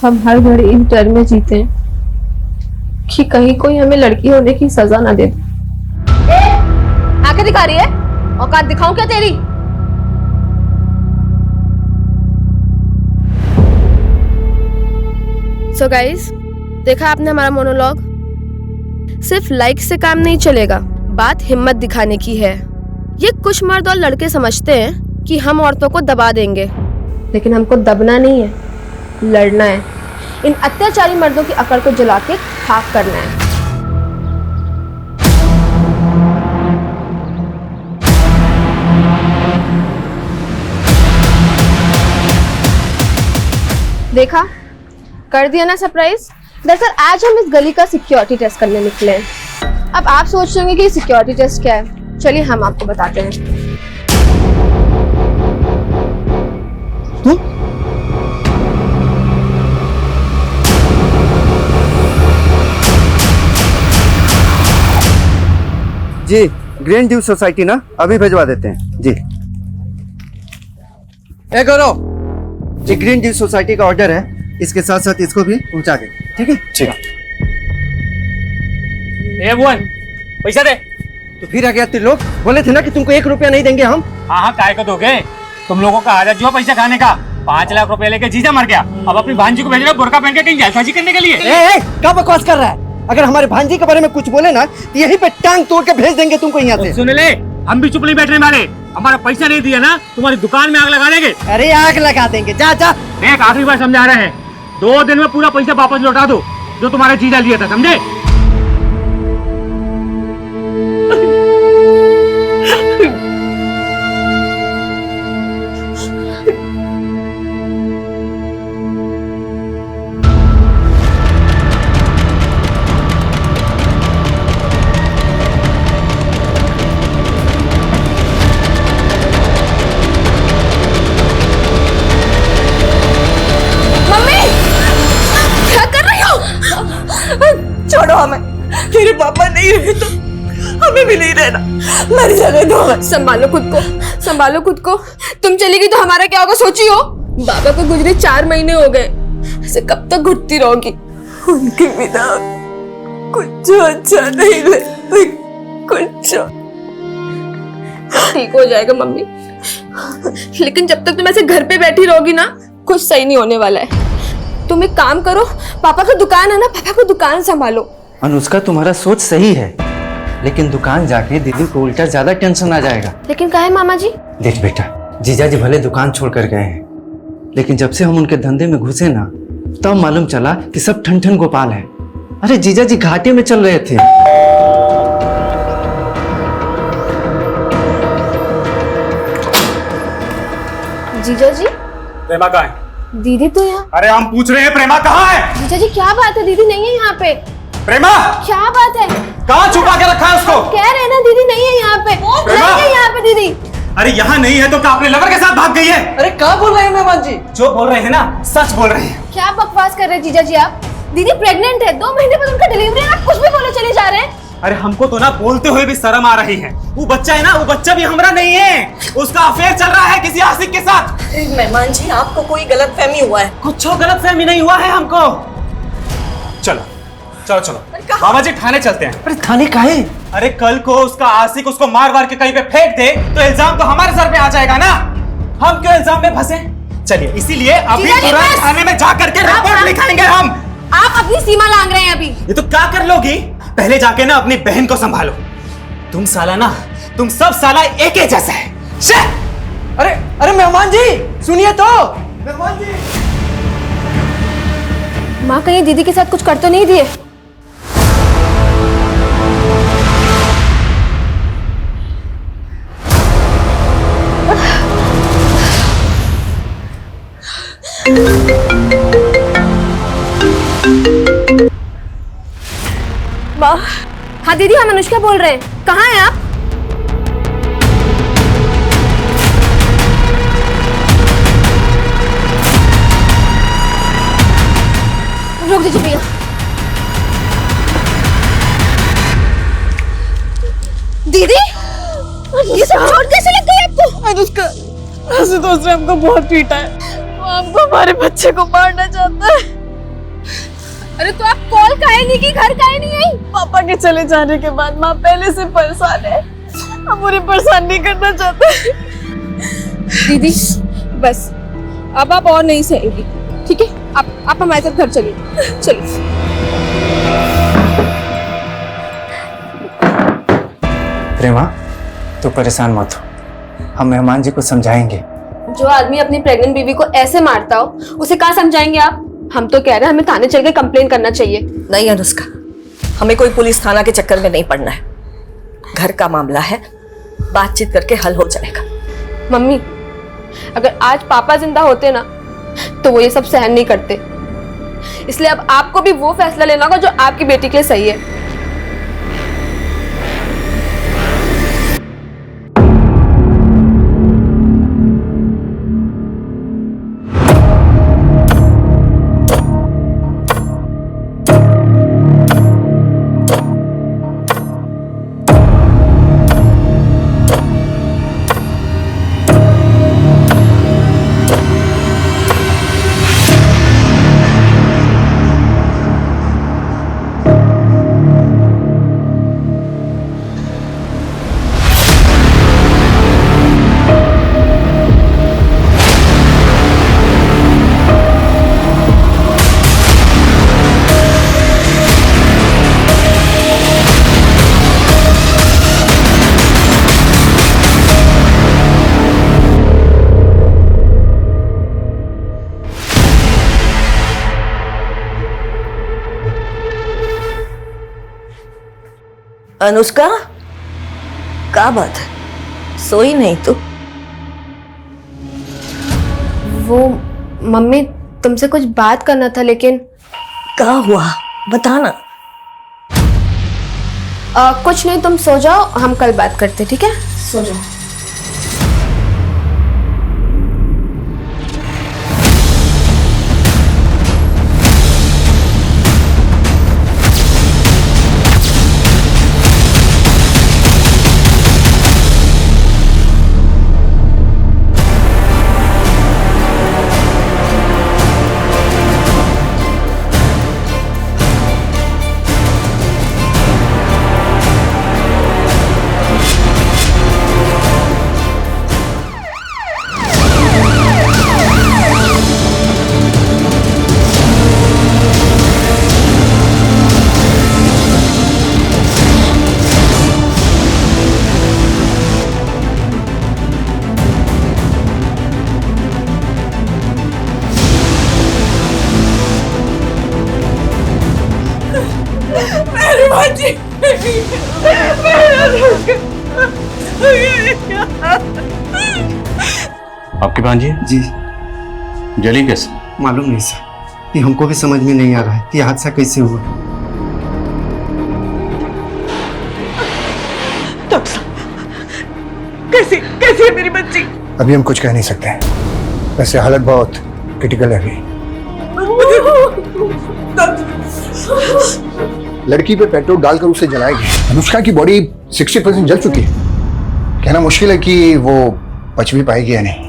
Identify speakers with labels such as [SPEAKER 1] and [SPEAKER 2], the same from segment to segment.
[SPEAKER 1] हम हर घड़ी इस डर में जीते हैं कि कहीं कोई हमें लड़की होने की सजा ना दे।
[SPEAKER 2] आंखें दिखा रही है? औकात दिखाऊं क्या तेरी?
[SPEAKER 3] सो गाइस, देखा आपने हमारा मोनोलॉग। सिर्फ लाइक से काम नहीं चलेगा, बात हिम्मत दिखाने की है। ये कुछ मर्द और लड़के समझते हैं कि हम औरतों को दबा देंगे,
[SPEAKER 1] लेकिन हमको दबना नहीं है, लड़ना है। इन अत्याचारी मर्दों की अकड़ को जला के खाक करना है। देखा, कर दिया ना सरप्राइज। दरअसल आज हम इस गली का सिक्योरिटी टेस्ट करने निकले हैं। अब आप सोच रहे होंगे कि सिक्योरिटी टेस्ट क्या है। चलिए हम आपको बताते हैं।
[SPEAKER 4] जी, ग्रीन ड्यू सोसाइटी ना, अभी भिजवा देते हैं जी। ए गौरव, ये ग्रीन ड्यू सोसाइटी का ऑर्डर है, इसके साथ साथ इसको भी पहुंचा दे। ठीक है?
[SPEAKER 5] ठीक। ए भुवन, पैसा दे।
[SPEAKER 4] तो फिर आ गया तुम लोग, बोले थे ना कि तुमको 1 रुपया नहीं देंगे हम।
[SPEAKER 5] हाँ हाँ, काय को दोगे? तुम लोगों का आदत जो है पैसा खाने का। 5 लाख रुपए लेके जीजा मर गया, अब अपनी भांजी को भेज रहे हो बुर्का पहन के कहीं जालसाजी करने के लिए।
[SPEAKER 4] क्या बकवास कर रहा है? अगर हमारे भांजी के बारे में कुछ बोले ना तो यहीं पे टांग तोड़ के भेज देंगे तुमको यहाँ से।
[SPEAKER 5] सुन ले, हम भी चुप नहीं बैठने वाले। हमारा पैसा नहीं दिया ना, तुम्हारी दुकान में आग लगा देंगे।
[SPEAKER 4] अरे आग लगा देंगे, जा जा।
[SPEAKER 5] एक आखिरी बार समझा रहे हैं, 2 दिन में पूरा पैसा वापस लौटा दो जो तुम्हारे जीजा लिया था, समझे?
[SPEAKER 2] छोड़ो हमें, मेरे पापा नहीं रहे तो हमें भी नहीं रहना, मर जाने दो हमें।
[SPEAKER 1] संभालो खुद को, संभालो खुद को। तुम चली गई तो हमारा क्या होगा सोची हो? बाबा को गुजरे 4 महीने हो गए, ऐसे कब तक घुटती रहोगी?
[SPEAKER 2] उनके बिना कुछ अच्छा नहीं लगता, कुछ।
[SPEAKER 1] ठीक हो जाएगा मम्मी, लेकिन जब तक तुम ऐसे घर पे बैठी रहोगी ना, कुछ सही नहीं होने वाला है। तुम एक काम करो, पापा का दुकान है ना, पापा को दुकान संभालो।
[SPEAKER 6] अनुष्का, तुम्हारा सोच सही है, लेकिन दुकान जाके दीदी को उल्टा ज्यादा टेंशन आ जाएगा।
[SPEAKER 1] लेकिन काहे मामा जी?
[SPEAKER 6] देख बेटा, जीजा जी भले दुकान छोड़ कर गए हैं, लेकिन जब से हम उनके धंधे में घुसे ना, तब मालूम चला कि सब ठन ठन गोपाल है। अरे जीजा जी घाटे में चल रहे थे।
[SPEAKER 1] जीजा जी,
[SPEAKER 5] प्रेमा कहाँ है?
[SPEAKER 1] दीदी तो यहाँ।
[SPEAKER 5] अरे हम पूछ रहे हैं, प्रेमा कहाँ है?
[SPEAKER 1] जीजा जी क्या बात है, दीदी नहीं है यहाँ पे।
[SPEAKER 5] प्रेमा
[SPEAKER 1] क्या बात है?
[SPEAKER 5] कहाँ छुपा के रखा है उसको?
[SPEAKER 1] कह रहे हैं ना दीदी नहीं है यहाँ पे, नहीं है यहाँ पे दीदी।
[SPEAKER 5] अरे यहाँ नहीं है तो क्या अपने लवर के साथ भाग गई है?
[SPEAKER 4] अरे क्या बोल रहे हैं मेहमान जी?
[SPEAKER 5] जो बोल रहे हैं ना, सच बोल रहे हैं।
[SPEAKER 1] क्या बकवास कर रहे हैं जीजा जी आप? दीदी प्रेग्नेंट है, 2 महीने बाद उनका डिलीवरी है, आप कुछ भी बोले चले जा रहे हैं।
[SPEAKER 5] अरे हमको तो ना बोलते हुए भी शर्म आ रही है। वो बच्चा है ना, वो बच्चा भी हमारा नहीं है, उसका अफेयर चल रहा है किसी आशिक के साथ।
[SPEAKER 2] मेहमान जी, आपको कोई गलतफहमी हुआ है?
[SPEAKER 5] कुछ गलतफहमी नहीं हुआ है हमको। चलो चलो चलो बाबा जी, थाने चलते हैं।
[SPEAKER 4] अरे थाने का है?
[SPEAKER 5] अरे कल को उसका आशिक उसको मार मार के कहीं पे फेंक दे तो इल्जाम तो हमारे सर पे आ जाएगा ना। हम क्यों इल्जाम में फंसे? चलिए इसीलिए अभी तुरंत थाने में जा करके रिपोर्ट लिखाएंगे हम।
[SPEAKER 1] आप अपनी सीमा लांघ रहे हैं अभी।
[SPEAKER 5] ये तो क्या कर लोगी? पहले जाके ना अपनी बहन को संभालो। तुम साला ना, तुम सब साला एक ही जैसा है।
[SPEAKER 4] अरे अरे मेहमान जी सुनिए तो। मेहमान जी,
[SPEAKER 1] माँ कहीं दीदी के साथ कुछ कर तो नहीं दिए?
[SPEAKER 2] माँ।
[SPEAKER 1] हाँ दीदी, हम अनुष्का बोल रहे हैं, कहाँ हैं आप? रोक दीजिए भैया।
[SPEAKER 2] दीदी, ये सब चोट कैसे लग गई आपको? अनुष्का, ऐसे तो उसने हमको बहुत पीटा है, वो हमको हमारे बच्चे को मारना चाहता है।
[SPEAKER 3] अरे तो आप कॉल काहे नहीं की, घर काहे नहीं आई?
[SPEAKER 2] पापा के चले जाने के बाद माँ पहले से परेशान है, अब उन्हें परेशान नहीं करना चाहते।
[SPEAKER 3] दीदी बस, अब आप और नहीं सहेंगी, ठीक है? आप हमारे साथ घर चलिए, चलिए।
[SPEAKER 6] प्रेमा, तू परेशान मत हो, हम मेहमान जी को समझाएंगे।
[SPEAKER 3] जो आदमी अपनी प्रेग्नेंट बीवी को ऐसे मारता हो, उसे कहाँ समझाएंगे आप? हम तो कह रहे हैं हमें थाने चल के कंप्लेन करना चाहिए।
[SPEAKER 2] नहीं अनुष्का, हमें कोई पुलिस थाना के चक्कर में नहीं पड़ना है। घर का मामला है, बातचीत करके हल हो जाएगा।
[SPEAKER 3] मम्मी, अगर आज पापा जिंदा होते ना तो वो ये सब सहन नहीं करते, इसलिए अब आपको भी वो फैसला लेना होगा जो आपकी बेटी के लिए सही है।
[SPEAKER 2] अनुष्का, क्या बात है, सोई नहीं तू?
[SPEAKER 3] वो मम्मी, तुमसे कुछ बात करना था, लेकिन
[SPEAKER 2] क्या हुआ बताना।
[SPEAKER 3] कुछ नहीं, तुम सो जाओ, हम कल बात करते, ठीक है? सो जाओ।
[SPEAKER 7] आपकी भांजी
[SPEAKER 6] जी
[SPEAKER 7] जली कैसे?
[SPEAKER 6] मालूम नहीं सर, ये हमको भी समझ में नहीं आ रहा है, ये हादसा कैसे हुआ।
[SPEAKER 2] कैसी कैसी है मेरी बच्ची?
[SPEAKER 8] अभी हम कुछ कह नहीं सकते, वैसे हालत बहुत क्रिटिकल है अभी। लड़की पे पेट्रोल डालकर उसे जलाएंगे। अनुष्का की बॉडी 60% जल चुकी है, कहना मुश्किल है कि वो बच भी पाएगी या नहीं।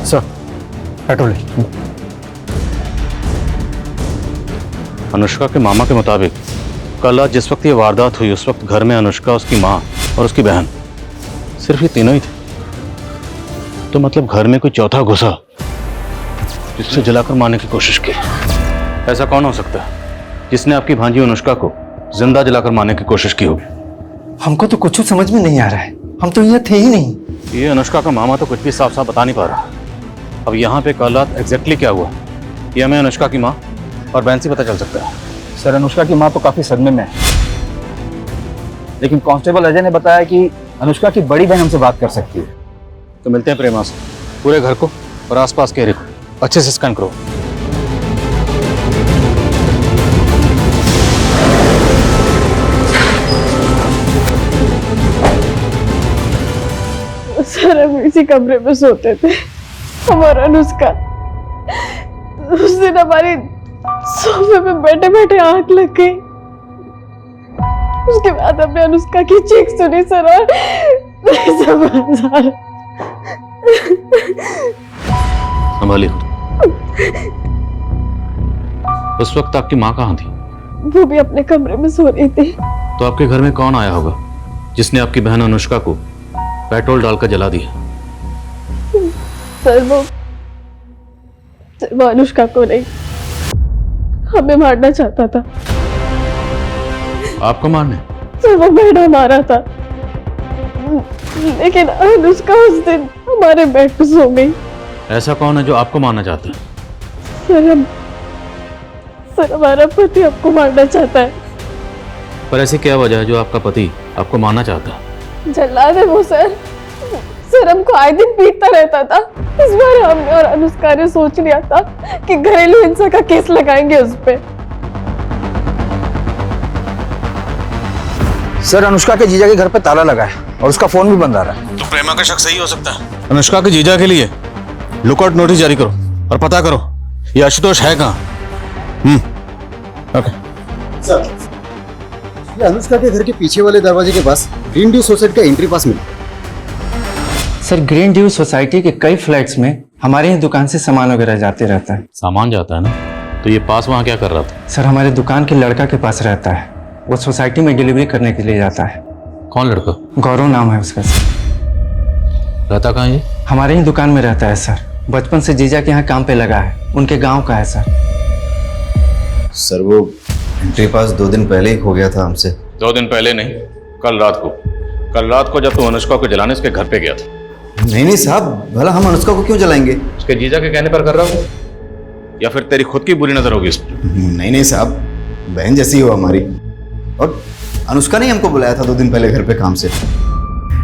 [SPEAKER 8] Sir petrol.
[SPEAKER 7] अनुष्का के मामा के मुताबिक कल आज जिस वक्त ये वारदात हुई उस वक्त घर में अनुष्का, उसकी माँ और उसकी बहन, सिर्फ ये तीनों ही थे। तो मतलब घर में कोई चौथा घुसा जिससे जलाकर मारने की कोशिश की। ऐसा कौन हो सकता है जिसने आपकी भांजी अनुष्का को जिंदा जलाकर मारने की कोशिश की होगी?
[SPEAKER 6] हमको तो कुछ समझ में नहीं आ रहा है। हम तो यहाँ थे ही नहीं।
[SPEAKER 7] ये अनुष्का का मामा तो कुछ भी साफ साफ बता नहीं पा रहा। अब यहाँ पे कल रात एग्जैक्टली क्या हुआ ये हमें अनुष्का की माँ और बहन से पता चल सकता है।
[SPEAKER 9] सर अनुष्का की माँ तो काफी सदमे में है, लेकिन कांस्टेबल अजय ने बताया कि अनुष्का की बड़ी बहन हमसे बात कर सकती है।
[SPEAKER 7] तो मिलते हैं प्रेमा से। पूरे घर को और आसपास के एरिया को अच्छे से स्कैन करो।
[SPEAKER 3] सर हम इसी कमरे में सोते थे, हमारा अनुष्का। उस दिन हमारी सोफे पे बैठे बैठे आंख लग गई। उसके बाद हमने अनुष्का की चीख सुनी सर, और नहीं समझ आ रहा।
[SPEAKER 7] संभालिए। उस वक्त आपकी माँ कहाँ थी?
[SPEAKER 3] वो भी अपने कमरे में सो रही थी।
[SPEAKER 7] तो आपके घर में कौन आया होगा जिसने आपकी बहन अनुष्का को पेट्रोल डालकर जला दिया?
[SPEAKER 3] सर वो अनुष्का को नहीं, हमें मारना चाहता था।
[SPEAKER 7] आपको मारने?
[SPEAKER 3] सर वो बेटा मारा था, लेकिन अनुष्का उस दिन हमारे बेड पे सो गई।
[SPEAKER 7] ऐसा कौन है जो आपको मारना चाहता है?
[SPEAKER 3] सर हमारा पति आपको मारना चाहता है।
[SPEAKER 7] पर ऐसी क्या वजह है जो आपका पति आपको मारना चाहता है?
[SPEAKER 3] जल्लाद है वो सर हमको आए दिन पीटता रहता था। इस बार हमने और अनुष्का ने सोच लिया था कि घरेलू हिंसा का केस लगाएंगे उस पे।
[SPEAKER 9] सर अनुष्का के जीजा के घर पे ताला लगा है और उसका फोन भी बंद आ रहा है।
[SPEAKER 7] तो प्रेमा का शक सही हो सकता है। अनुष्का के जीजा के लिए लुकआउट नोटिस जारी करो और पता करो ये आशुतोष है कहाँ। ओके
[SPEAKER 8] सर, ये अनुष्का के घर के पीछे वाले दरवाजे के पास ग्रीन ड्यू सोसाइटी का एंट्री पास मिला।
[SPEAKER 6] सर ग्रीन ड्यू सोसाइटी के कई फ्लैट्स में हमारे ही दुकान से सामान वगैरह जाते रहता है।
[SPEAKER 7] सामान जाता है ना, तो ये पास वहाँ क्या कर रहा था?
[SPEAKER 6] सर हमारे दुकान के लड़का के पास रहता है, वो सोसाइटी में डिलीवरी करने के लिए जाता है।
[SPEAKER 7] कौन लड़का?
[SPEAKER 6] गौरव नाम है उसका सर।
[SPEAKER 7] रहता कहाँ ये?
[SPEAKER 6] हमारे ही दुकान में रहता है सर, बचपन से जीजा के यहाँ काम पे लगा है, उनके गांव का है सर।
[SPEAKER 10] सर वो एंट्री पास 2 दिन पहले ही खो गया था हमसे।
[SPEAKER 7] 2 दिन पहले नहीं, कल रात को जब तू अनुष्का को जलाने उसके घर पे गया था।
[SPEAKER 10] नहीं साहब, भला हम अनुष्का को क्यों जलाएंगे?
[SPEAKER 7] उसके जीजा के कहने पर कर रहा हूँ या फिर तेरी खुद की बुरी नजर होगी इस पर?
[SPEAKER 10] नहीं साहब, बहन जैसी हो हमारी। और अनुष्का ने हमको बुलाया था 2 दिन पहले घर पे काम से।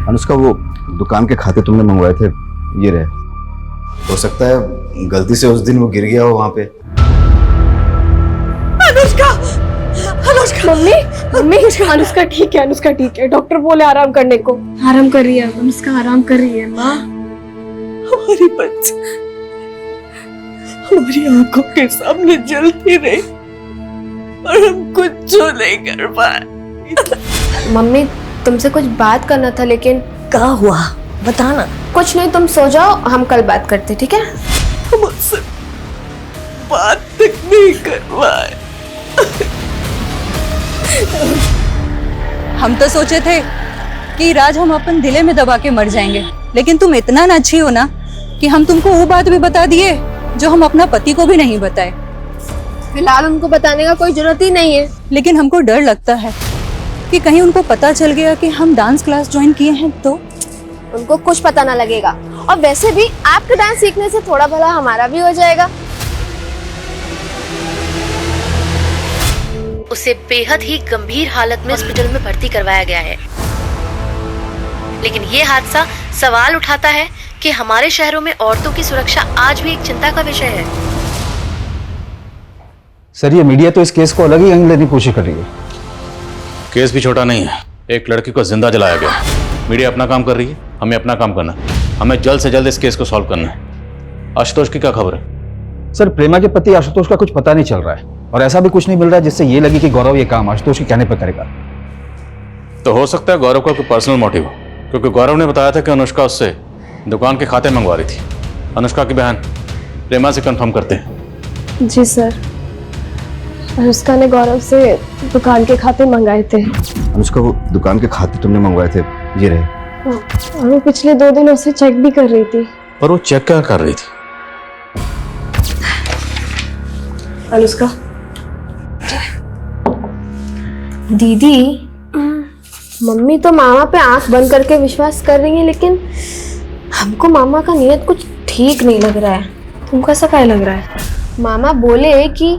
[SPEAKER 10] अनुष्का वो दुकान के खाते तुमने मंगवाए थे, ये रहे। हो सकता है गलती से उस दिन वो गिर गया हो वहां पे।
[SPEAKER 3] मम्मी अनुष्का ठीक है, डॉक्टर बोले आराम करने को।
[SPEAKER 1] आराम कर रही है अनुष्का, आराम कर रही है माँ।
[SPEAKER 2] हमारी बच्ची हमारी आंखों के सामने जलती रही और हम कुछ नहीं कर पाए।
[SPEAKER 1] मम्मी तुमसे कुछ बात करना था, लेकिन
[SPEAKER 2] क्या हुआ बताना।
[SPEAKER 1] कुछ नहीं, तुम सो जाओ, हम कल बात करते, ठीक है?
[SPEAKER 2] मुझसे बात तक नहीं कर पाए।
[SPEAKER 11] हम तो सोचे थे कि राज हम अपन दिले में दबा के मर जाएंगे, लेकिन तुम इतना ना अच्छी हो ना कि हम तुमको वो बात भी बता दिए जो हम अपना पति को भी नहीं बताए।
[SPEAKER 1] फिलहाल उनको बताने का कोई जरूरत ही नहीं है।
[SPEAKER 11] लेकिन हमको डर लगता है कि कहीं उनको पता चल गया कि हम डांस क्लास ज्वाइन किए हैं तो।
[SPEAKER 1] उनको कुछ पता ना लगेगा, और वैसे भी आपका डांस सीखने से थोड़ा भला हमारा भी हो जाएगा।
[SPEAKER 12] उसे बेहद ही गंभीर हालत में हॉस्पिटल में भर्ती करवाया गया है। लेकिन ये हादसा सवाल उठाता है कि हमारे शहरों में औरतों की सुरक्षा आज भी एक चिंता का विषय है।
[SPEAKER 9] सर ये मीडिया तो इस केस को अलग ही एंगल लेने की कोशिश कर रही है।
[SPEAKER 7] केस भी छोटा नहीं है, एक लड़की को जिंदा जलाया गया। मीडिया अपना काम कर रही है, हमें अपना काम करना है। हमें जल्द से जल्द इस केस को सॉल्व करना है। आशुतोष की क्या खबर है?
[SPEAKER 9] सर प्रेमा के पति आशुतोष का कुछ पता नहीं चल रहा है, और ऐसा भी कुछ नहीं मिल रहा है जिससे ये लगे कि गौरव ये काम आशुतोष के कहने पर करेगा।
[SPEAKER 7] तो हो सकता है गौरव का कोई पर्सनल मोटिव हो, क्योंकि गौरव ने बताया था कि अनुष्का उससे दुकान के खाते मंगवा रही थी। अनुष्का की बहन प्रेमा से कंफर्म करते हैं।
[SPEAKER 3] जी सर, अनुष्का ने गौरव से दुकान के खाते मंगाए थे।
[SPEAKER 10] अनुष्का वो दुकान के खाते तुमने मंगवाए थे, ये रहे।
[SPEAKER 3] और वो पिछले 2 दिनों से चेक भी कर रही थी।
[SPEAKER 7] और वो चेक क्या कर रही थी?
[SPEAKER 1] अनुष्का दीदी, मम्मी तो मामा पे आंख बंद करके विश्वास कर रही है, लेकिन हमको मामा का नीयत कुछ ठीक नहीं लग रहा है। तुमको ऐसा क्या लग रहा है? मामा बोले कि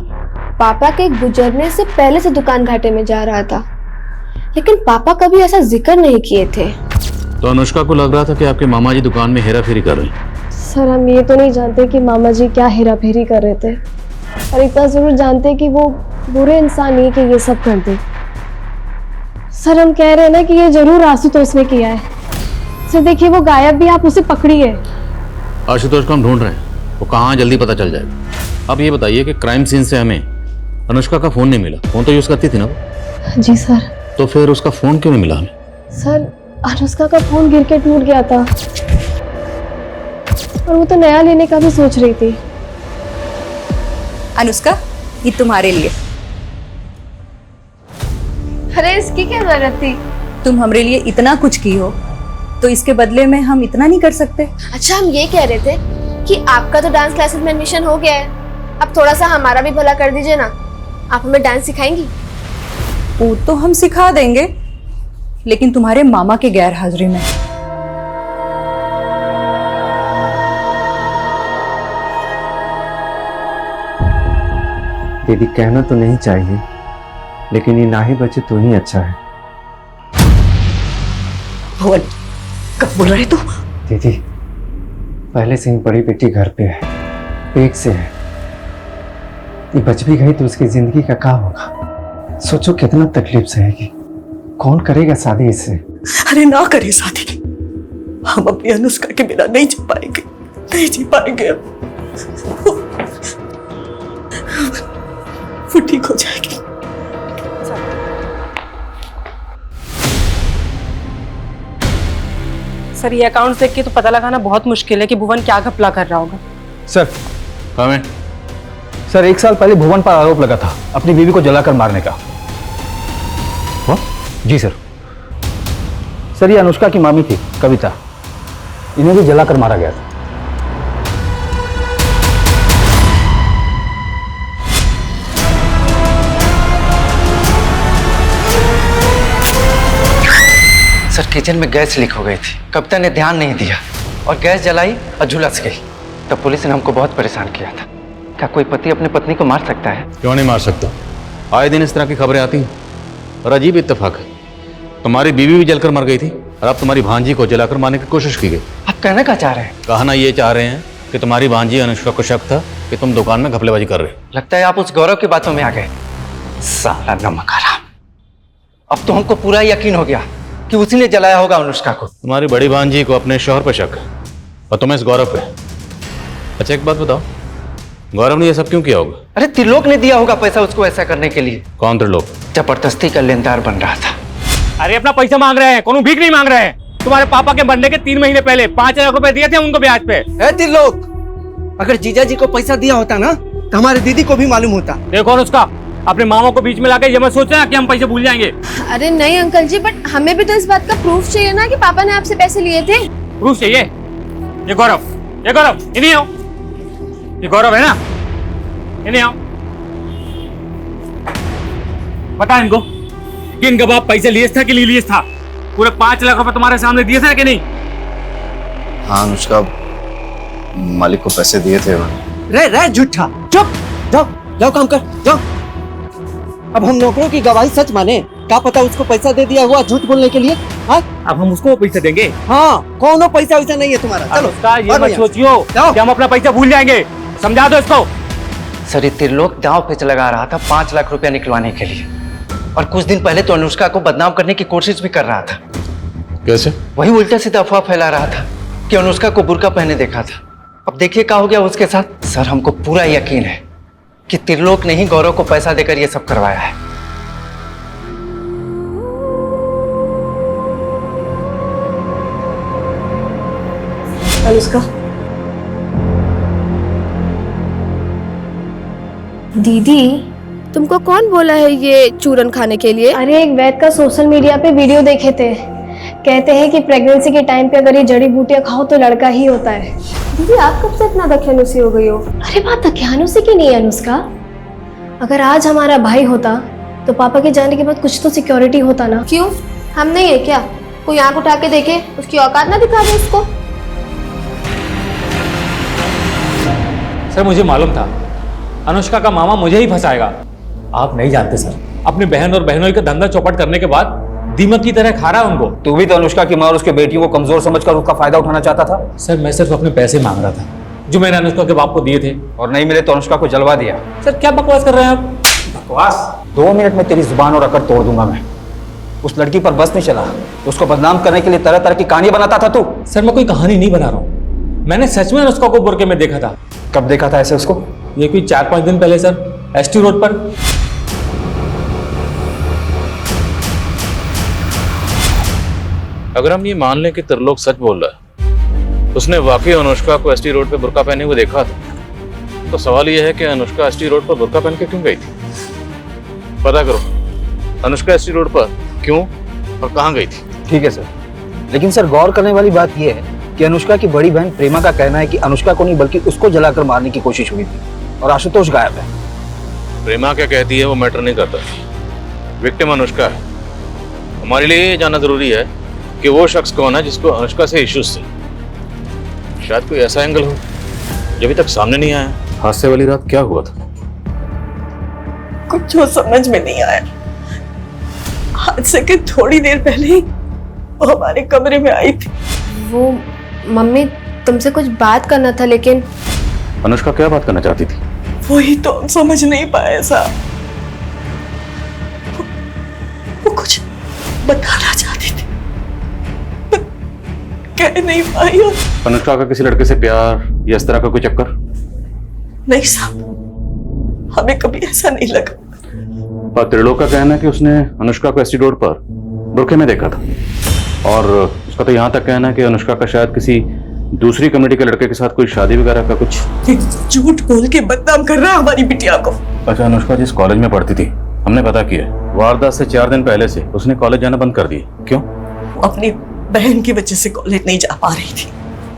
[SPEAKER 1] पापा के गुजरने से पहले से दुकान घाटे में जा रहा था, लेकिन पापा कभी ऐसा जिक्र नहीं किए थे।
[SPEAKER 7] तो अनुष्का को लग रहा था कि आपके मामा जी दुकान में हेरा फेरी कर रहे हैं।
[SPEAKER 1] सर हम ये तो नहीं जानते कि मामा जी क्या हेरा फेरी कर रहे थे, और इतना जरूर जानते कि वो बुरे इंसान नहीं कि ये सब कर दे। सर हम कह रहे हैं ना कि ये जरूर आशुतोष ने किया है। सर देखिए वो गायब भी, आप उसे पकड़िए।
[SPEAKER 7] आशुतोष को हम ढूंढ रहे हैं, वो कहाँ है जल्दी पता चल जाएगा। अब ये बताइए कि क्राइम सीन से हमें अनुष्का का फोन नहीं मिला। फोन तो यूज करती थी ना वो?
[SPEAKER 1] जी सर।
[SPEAKER 7] तो फिर उसका फोन क्यों नहीं मिला हमें?
[SPEAKER 1] सर अनुष्का का फोन गिर के टूट गया था, और वो तो नया लेने का भी सोच रही थी।
[SPEAKER 11] अनुष्का, ये तुम्हारे लिए।
[SPEAKER 1] अरे इसकी क्या जरूरत थी?
[SPEAKER 11] तुम हमारे लिए इतना कुछ की हो, तो इसके बदले में हम इतना नहीं कर सकते?
[SPEAKER 1] अच्छा हम ये कह रहे थे कि आपका तो डांस क्लासेस में एडमिशन हो गया है, अब थोड़ा सा हमारा भी भला कर दीजिए ना। आप हमें डांस सिखाएंगी?
[SPEAKER 11] वो तो हम सिखा देंगे, लेकिन तुम्हारे मामा के गैर हाजिरी में।
[SPEAKER 6] दीदी कहना तो नहीं चाहिए, लेकिन ये ना ही बचे तो ही अच्छा है।
[SPEAKER 2] भुवन, कब बोल रहे तू?
[SPEAKER 6] दीदी पहले से ही बड़ी बेटी घर पे है, पेट से है। ये बच भी गई तो उसकी जिंदगी का क्या होगा? सोचो कितना तकलीफ सहेगी। कौन करेगा शादी इससे?
[SPEAKER 2] अरे ना करे शादी, हम अपनी अनुष्का के बिना नहीं जी पाएंगे, नहीं जी पाएंगे। वो ठीक हो जाएगी।
[SPEAKER 13] सर ये अकाउंट देख के तो पता लगाना बहुत मुश्किल है कि भुवन क्या घपला कर रहा होगा।
[SPEAKER 9] सर सर 1 साल पहले भुवन पर आरोप लगा था अपनी बीवी को जलाकर मारने का। जी सर। सर ये अनुष्का की मामी थी कविता, इन्हें भी जलाकर मारा गया था।
[SPEAKER 6] सर किचन में गैस लीक हो गई थी, कविता ने ध्यान नहीं दिया और गैस जलाई और झुलस गई। तब पुलिस ने हमको बहुत परेशान किया था। क्या कोई पति अपनी पत्नी को मार सकता है?
[SPEAKER 7] क्यों नहीं मार सकता? आए दिन इस तरह की खबरें आती हैं और अजीब इत्तेफाक है, तुम्हारी बीवी भी जलकर मर गई थी और अब तुम्हारी भांजी को जलाकर मारने की कोशिश की गई।
[SPEAKER 6] आप कहना क्या चाह रहे हैं?
[SPEAKER 7] कहना ये चाह रहे हैं कि तुम्हारी भांजी अनुष्का को शक था कि तुम दुकान में घपलेबाजी कर रहे हो।
[SPEAKER 6] लगता है आप उस गौरव की बातों में आ गए। साला नमक हराम। अब तो हमको पूरा यकीन हो गया कि उसी ने जलाया होगा अनुष्का को।
[SPEAKER 7] तुम्हारी बड़ी भांजी को अपने शौहर पर शक है और तुम्हें इस गौरव पे। अच्छा एक बात बताओ, गौरव ने ये सब क्यों किया होगा?
[SPEAKER 6] अरे त्रिलोक ने दिया होगा पैसा उसको ऐसा करने के लिए।
[SPEAKER 7] कौन त्रिलोक?
[SPEAKER 6] जबरदस्ती का लेनदार बन रहा था।
[SPEAKER 5] अरे अपना पैसा मांग रहे हैं, कोनो भीख नहीं मांग रहे हैं। तुम्हारे पापा के मरने के 3 महीने पहले 5 लाख रुपए दिए थे उनको ब्याज पे।
[SPEAKER 4] त्रिलोक, अगर जीजा जी को पैसा दिया होता ना तो हमारे दीदी को भी मालूम होता।
[SPEAKER 5] देखो उसका अपने मामा को बीच में लाके ये मत सोचना कि हम पैसे भूल जाएंगे।
[SPEAKER 1] अरे नहीं अंकल जी, बट हमें भी तो इस बात का प्रूफ चाहिए ना कि पापा ने आपसे पैसे लिए थे।
[SPEAKER 5] प्रूफ चाहिए? ये गौरव, इन्हीं आओ। ये गौरव है ना, इन्हीं आओ। बता इनको कि इनका बाप पैसे लिए था कि नहीं लिए था। पूरे 5 लाख रुपए तुम्हारे सामने दिए थे कि नहीं?
[SPEAKER 10] हाँ अनुष्का मालिक को पैसे दिए थे।
[SPEAKER 4] रे झूठा, चुप। जाओ जाओ काम कर जाओ। अब हम नौकरों की गवाही सच माने? क्या पता उसको पैसा दे दिया हुआ झूठ बोलने के लिए। हाँ
[SPEAKER 5] अब हम उसको पैसे देंगे?
[SPEAKER 4] हाँ, कौनो पैसा वैसा नहीं है तुम्हारा। चलो
[SPEAKER 5] उसका ये मत सोचियो कि हम अपना पैसा भूल जाएंगे। समझा दो इसको।
[SPEAKER 6] सर ये त्रिलोक दांव पे लगा रहा था 5 लाख रुपया निकलवाने के लिए, और कुछ दिन पहले तो अनुष्का को बदनाम करने की कोशिश भी कर रहा था।
[SPEAKER 7] कैसे?
[SPEAKER 6] वही उल्टा सीधा अफवाह फैला रहा था कि अनुष्का को बुर्का पहने देखा था। अब देखिए क्या हो गया उसके साथ। सर हमको पूरा यकीन है कि त्रिलोक ने ही गौरव को पैसा देकर ये सब करवाया है।
[SPEAKER 1] अनुष्का, दीदी
[SPEAKER 3] तुमको कौन बोला है ये चूरन खाने के लिए?
[SPEAKER 1] अरे एक वैद का सोशल मीडिया पे वीडियो देखे थे, कहते हैं कि प्रेगनेंसी के टाइम पे अगर ये जड़ी बूटियां खाओ तो लड़का ही होता है। दीदी आप कब से इतना दख्यानुसी हो गई हो? अरे बात दख्यानुसी की नहीं है अनुष्का। अगर आज हमारा भाई होता तो पापा के जाने के बाद कुछ तो सिक्योरिटी होता ना। क्यों? हम नहीं है क्या? कोई आंख उठा के देखे, उसकी औकात ना दिखा दे उसको।
[SPEAKER 14] सर मुझे मालूम था अनुष्का का मामा मुझे ही फंसाएगा। आप नहीं जानते सर, अपनी बहन और बहनोई का धंधा चौपट करने के बाद दीमक की तरह खा रहा है उनको।
[SPEAKER 9] तू भी तो अनुष्का की माँ और उसके बेटियों को कमजोर समझकर उसका फायदा उठाना चाहता था।
[SPEAKER 14] सर मैं सिर्फ अपने पैसे मांग रहा था जो मैंने अनुष्का के बाप को दिए थे।
[SPEAKER 9] और नहीं मिले तो अनुष्का को जलवा दिया।
[SPEAKER 14] सर क्या बकवास कर रहे हैं आप?
[SPEAKER 9] बकवास? 2 मिनट में तेरी जुबान और अकड़ तोड़ दूंगा मैं। उस लड़की पर बस नहीं चला, उसको बदनाम करने के लिए तरह तरह की कहानी बनाता था तू।
[SPEAKER 14] सर मैं कोई कहानी नहीं बना रहा हूँ, मैंने सच में अनुष्का को बुरके में देखा था।
[SPEAKER 9] कब देखा था ऐसे उसको?
[SPEAKER 14] ये कोई 4-5 दिन पहले सर, एसटी रोड पर।
[SPEAKER 7] अगर हम ये मान लें कि त्रिलोक सच बोल रहा है, उसने वाकई अनुष्का को एसटी रोड पे बुर्का पहने हुए देखा था, तो सवाल यह है कि अनुष्का एसटी रोड पर बुर्का पहन के क्यों गई थी? पता करो अनुष्का एसटी रोड पर क्यों और कहाँ गई थी।
[SPEAKER 9] ठीक है सर, लेकिन सर गौर करने वाली बात यह है कि अनुष्का की बड़ी बहन प्रेमा का कहना है कि अनुष्का को नहीं बल्कि उसको जलाकर मारने की कोशिश हुई थी और आशुतोष गायब है।
[SPEAKER 7] प्रेमा क्या कहती है वो मैटर नहीं करता, विक्टिम अनुष्का है। हमारे लिए ये जानना जरूरी है कि वो शख्स कौन है जिसको अनुष्का से इश्यूज थे। शायद कोई ऐसा एंगल हो जो अभी तक सामने नहीं आया। हादसे वाली रात क्या हुआ था?
[SPEAKER 2] कुछ जो समझ में नहीं आया। हादसे के थोड़ी देर पहले ही वो हमारे कमरे में आई थी।
[SPEAKER 1] वो मम्मी तुमसे कुछ बात करना था, लेकिन
[SPEAKER 7] अनुष्का क्या बात करना चाहती थी?
[SPEAKER 2] वही तो हम समझ नहीं पाए साहब। वो कुछ बताना चाहती थी, कह नहीं पाई।
[SPEAKER 7] अनुष्का का किसी लड़के से प्यार या इस तरह का कोई चक्कर?
[SPEAKER 2] नहीं साहब, हमें कभी ऐसा नहीं लगा।
[SPEAKER 7] पर त्रिलोक का कहना है कि उसने अनुष्का को एसटी रोड पर बुरखे में देखा था, और उसका तो यहाँ तक कहना है कि अनुष्का का शायद किसी दूसरी कम्युनिटी के लड़के के साथ कोई शादी वगैरह का कुछ।
[SPEAKER 2] झूठ बोल के बदनाम कर रहा है हमारी बिटिया को।
[SPEAKER 7] अच्छा, अनुष्का जिस कॉलेज में पढ़ती थी हमने पता किया, वारदात से 4 दिन पहले से उसने कॉलेज जाना बंद कर दिया। क्यों?
[SPEAKER 2] वो अपनी बहन की वजह से कॉलेज नहीं जा पा रही थी।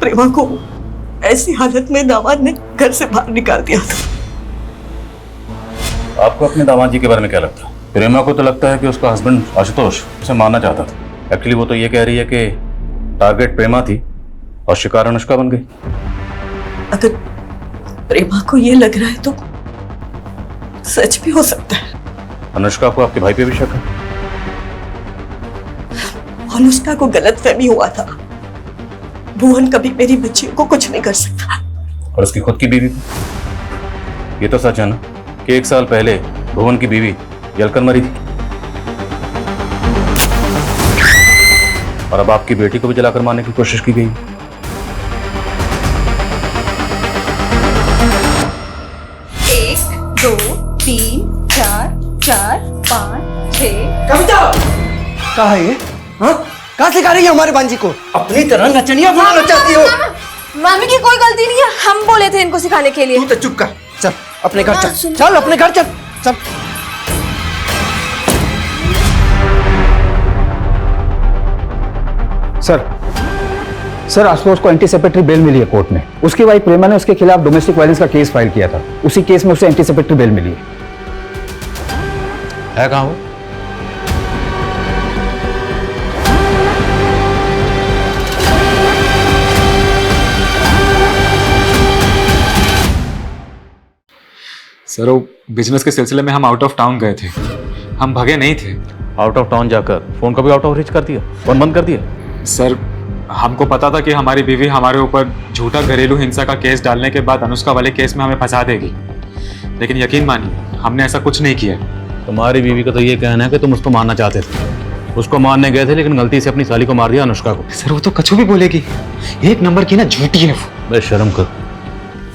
[SPEAKER 2] प्रेमा को ऐसी हालत में दामाद ने घर से बाहर निकाल दिया था।
[SPEAKER 7] आपको अपने दामाद जी के बारे में क्या लगता है? प्रेमा को तो लगता है कि उसका हस्बैंड आशुतोष उसे मारना चाहता था। एक्चुअली वो तो ये कह रही है कि टारगेट प्रेमा थी और शिकार अनुष्का बन गई।
[SPEAKER 2] अगर प्रेमा को ये लग रहा है तो सच भी हो सकता है।
[SPEAKER 7] अनुष्का को आपके भाई पे भी शक है?
[SPEAKER 2] अनुष्का को गलतफहमी हुआ था। भुवन कभी मेरी बच्चियों को कुछ नहीं कर सकता।
[SPEAKER 7] और उसकी खुद की बीवी को? ये तो सच है ना कि 1 साल पहले भुवन की बीवी जलकर मरी थी, और अब आपकी बेटी को भी जलाकर मारने की कोशिश की गई।
[SPEAKER 11] 1 2 3 4 4 5 6।
[SPEAKER 4] कविता कहाँ है ये? हाँ, कहाँ सिखा रही है हमारे बांजी को? अपनी तरह नचनिया बुलाना चाहती हो?
[SPEAKER 3] मामी की कोई गलती नहीं है, हम बोले थे इनको सिखाने के लिए।
[SPEAKER 4] तू तो चुप कर, चल अपने घर चल, चल अपने घर चल, चल।
[SPEAKER 9] सर आशुतोष को एंटीसेपेटरी बेल मिली है कोर्ट में। उसकी वाइफ प्रेमा ने उसके खिलाफ डोमेस्टिक वायलेंस का केस फाइल किया था। उसी केस में उसे एंटीसेपेटरी बेल मिली
[SPEAKER 7] है। कहाँ वो?
[SPEAKER 5] सर वो बिजनेस के सिलसिले में हम आउट ऑफ टाउन गए थे, हम भगे नहीं थे।
[SPEAKER 7] आउट ऑफ टाउन जाकर फोन को भी आउट ऑफ रीच कर दिया, फोन बंद कर दिया?
[SPEAKER 5] सर हमको पता था कि हमारी बीवी हमारे ऊपर झूठा घरेलू हिंसा का केस डालने के बाद अनुष्का वाले केस में हमें फंसा देगी, लेकिन यकीन मानिए हमने ऐसा कुछ नहीं किया।
[SPEAKER 7] तुम्हारी बीवी का तो ये कहना है कि तुम उसको मारना चाहते थे, उसको मारने गए थे लेकिन गलती से अपनी साली को मार दिया, अनुष्का को।
[SPEAKER 5] सर वो तो कछु भी बोलेगी, 1 नंबर की ना झूठी है वो।
[SPEAKER 7] बे शर्म कर,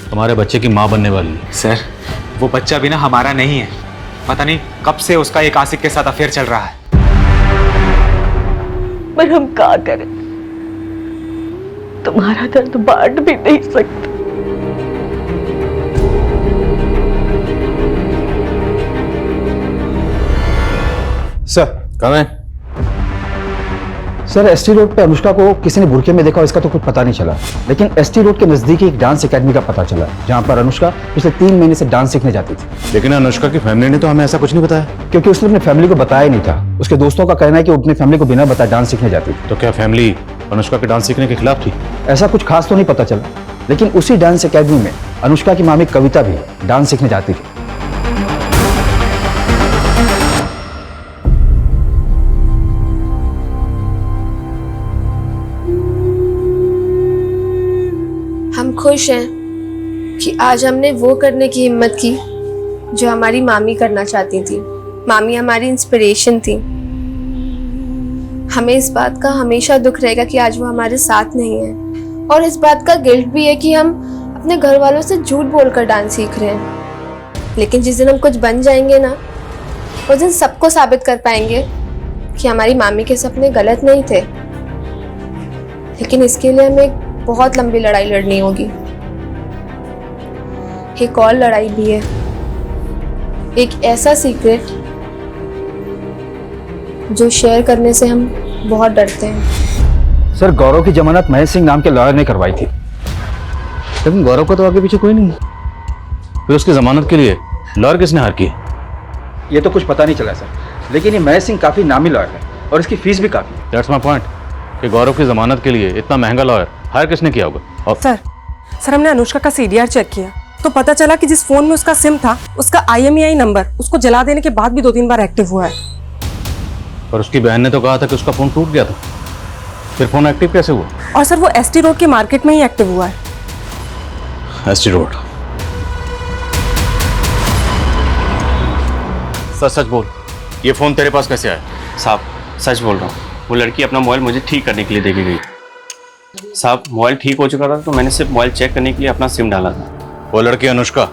[SPEAKER 7] तुम्हारे बच्चे की माँ बनने वाली है।
[SPEAKER 5] सर वो बच्चा भी ना हमारा नहीं है, पता नहीं कब से उसका एक आशिक के साथ अफेयर चल रहा है।
[SPEAKER 2] पर हम क्या करें, तुम्हारा दर्द बांट भी नहीं सकते।
[SPEAKER 9] सर
[SPEAKER 7] कहाँ है?
[SPEAKER 9] सर एसटी रोड पे अनुष्का को किसी ने बुरके में देखा, इसका तो कुछ पता नहीं चला, लेकिन एसटी रोड के नजदीक एक डांस एकेडमी का पता चला जहां पर अनुष्का पिछले 3 महीने से डांस सीखने जाती थी।
[SPEAKER 7] लेकिन अनुष्का की फैमिली ने तो हमें ऐसा कुछ नहीं बताया।
[SPEAKER 9] क्योंकि उसने अपनी फैमिली को बताया नहीं था। उसके दोस्तों का कहना है कि वो अपनी फैमिली को बिना बताए डांस सीखने जाती थी।
[SPEAKER 7] तो क्या फैमिली अनुष्का के डांस सीखने के खिलाफ थी?
[SPEAKER 9] ऐसा कुछ खास तो नहीं पता चला, लेकिन उसी डांस एकेडमी में अनुष्का की मामी कविता भी डांस सीखने जाती थी।
[SPEAKER 1] हम खुश हैं कि आज हमने वो करने की हिम्मत की जो हमारी मामी करना चाहती थी। मामी हमारी इंस्पिरेशन थी। हमें इस बात का हमेशा दुख रहेगा कि आज वो हमारे साथ नहीं है, और इस बात का गिल्ट भी है कि हम अपने घर वालों से झूठ बोलकर डांस सीख रहे हैं। लेकिन जिस दिन हम कुछ बन जाएंगे ना, उस दिन सबको साबित कर पाएंगे कि हमारी मामी के सपने गलत नहीं थे। लेकिन इसके लिए हमें एक बहुत लंबी लड़ाई लड़नी होगी। एक और लड़ाई भी है, एक ऐसा सीक्रेट जो शेयर करने से हम बहुत डरते हैं।
[SPEAKER 9] सर, गौरव की जमानत महेश सिंह नाम के लॉयर ने करवाई थी।
[SPEAKER 7] लेकिन गौरव का तो आगे पीछे कोई नहीं है, फिर उसकी जमानत के लिए लॉयर किसने हायर की?
[SPEAKER 9] ये तो कुछ पता नहीं चला सर, लेकिन ये महेश सिंह काफी नामी लॉयर है और इसकी फीस भी काफी।
[SPEAKER 7] दैट्स माय पॉइंट कि गौरव की जमानत के लिए इतना महंगा लॉयर हायर किसने किया होगा? और
[SPEAKER 13] सर हमने अनुष्का का CDR चेक किया तो पता चला कि जिस फोन में उसका सिम था, उसका IMEI नंबर उसको जला देने के बाद भी 2-3 बार एक्टिव हुआ है।
[SPEAKER 7] और उसकी बहन ने तो कहा था कि उसका फोन टूट गया था, फिर फोन एक्टिव कैसे हुआ?
[SPEAKER 13] और सर वो ST रोड के मार्केट में ही एक्टिव हुआ है।
[SPEAKER 7] ST road? सच बोल, ये फोन तेरे पास कैसे आया?
[SPEAKER 15] साहब सच बोल रहा हूँ, वो लड़की अपना मोबाइल मुझे ठीक करने के लिए दे के गई। साहब मोबाइल ठीक हो चुका था तो मैंने सिर्फ मोबाइल चेक करने के लिए अपना सिम डाला था।
[SPEAKER 7] वो लड़की अनुष्का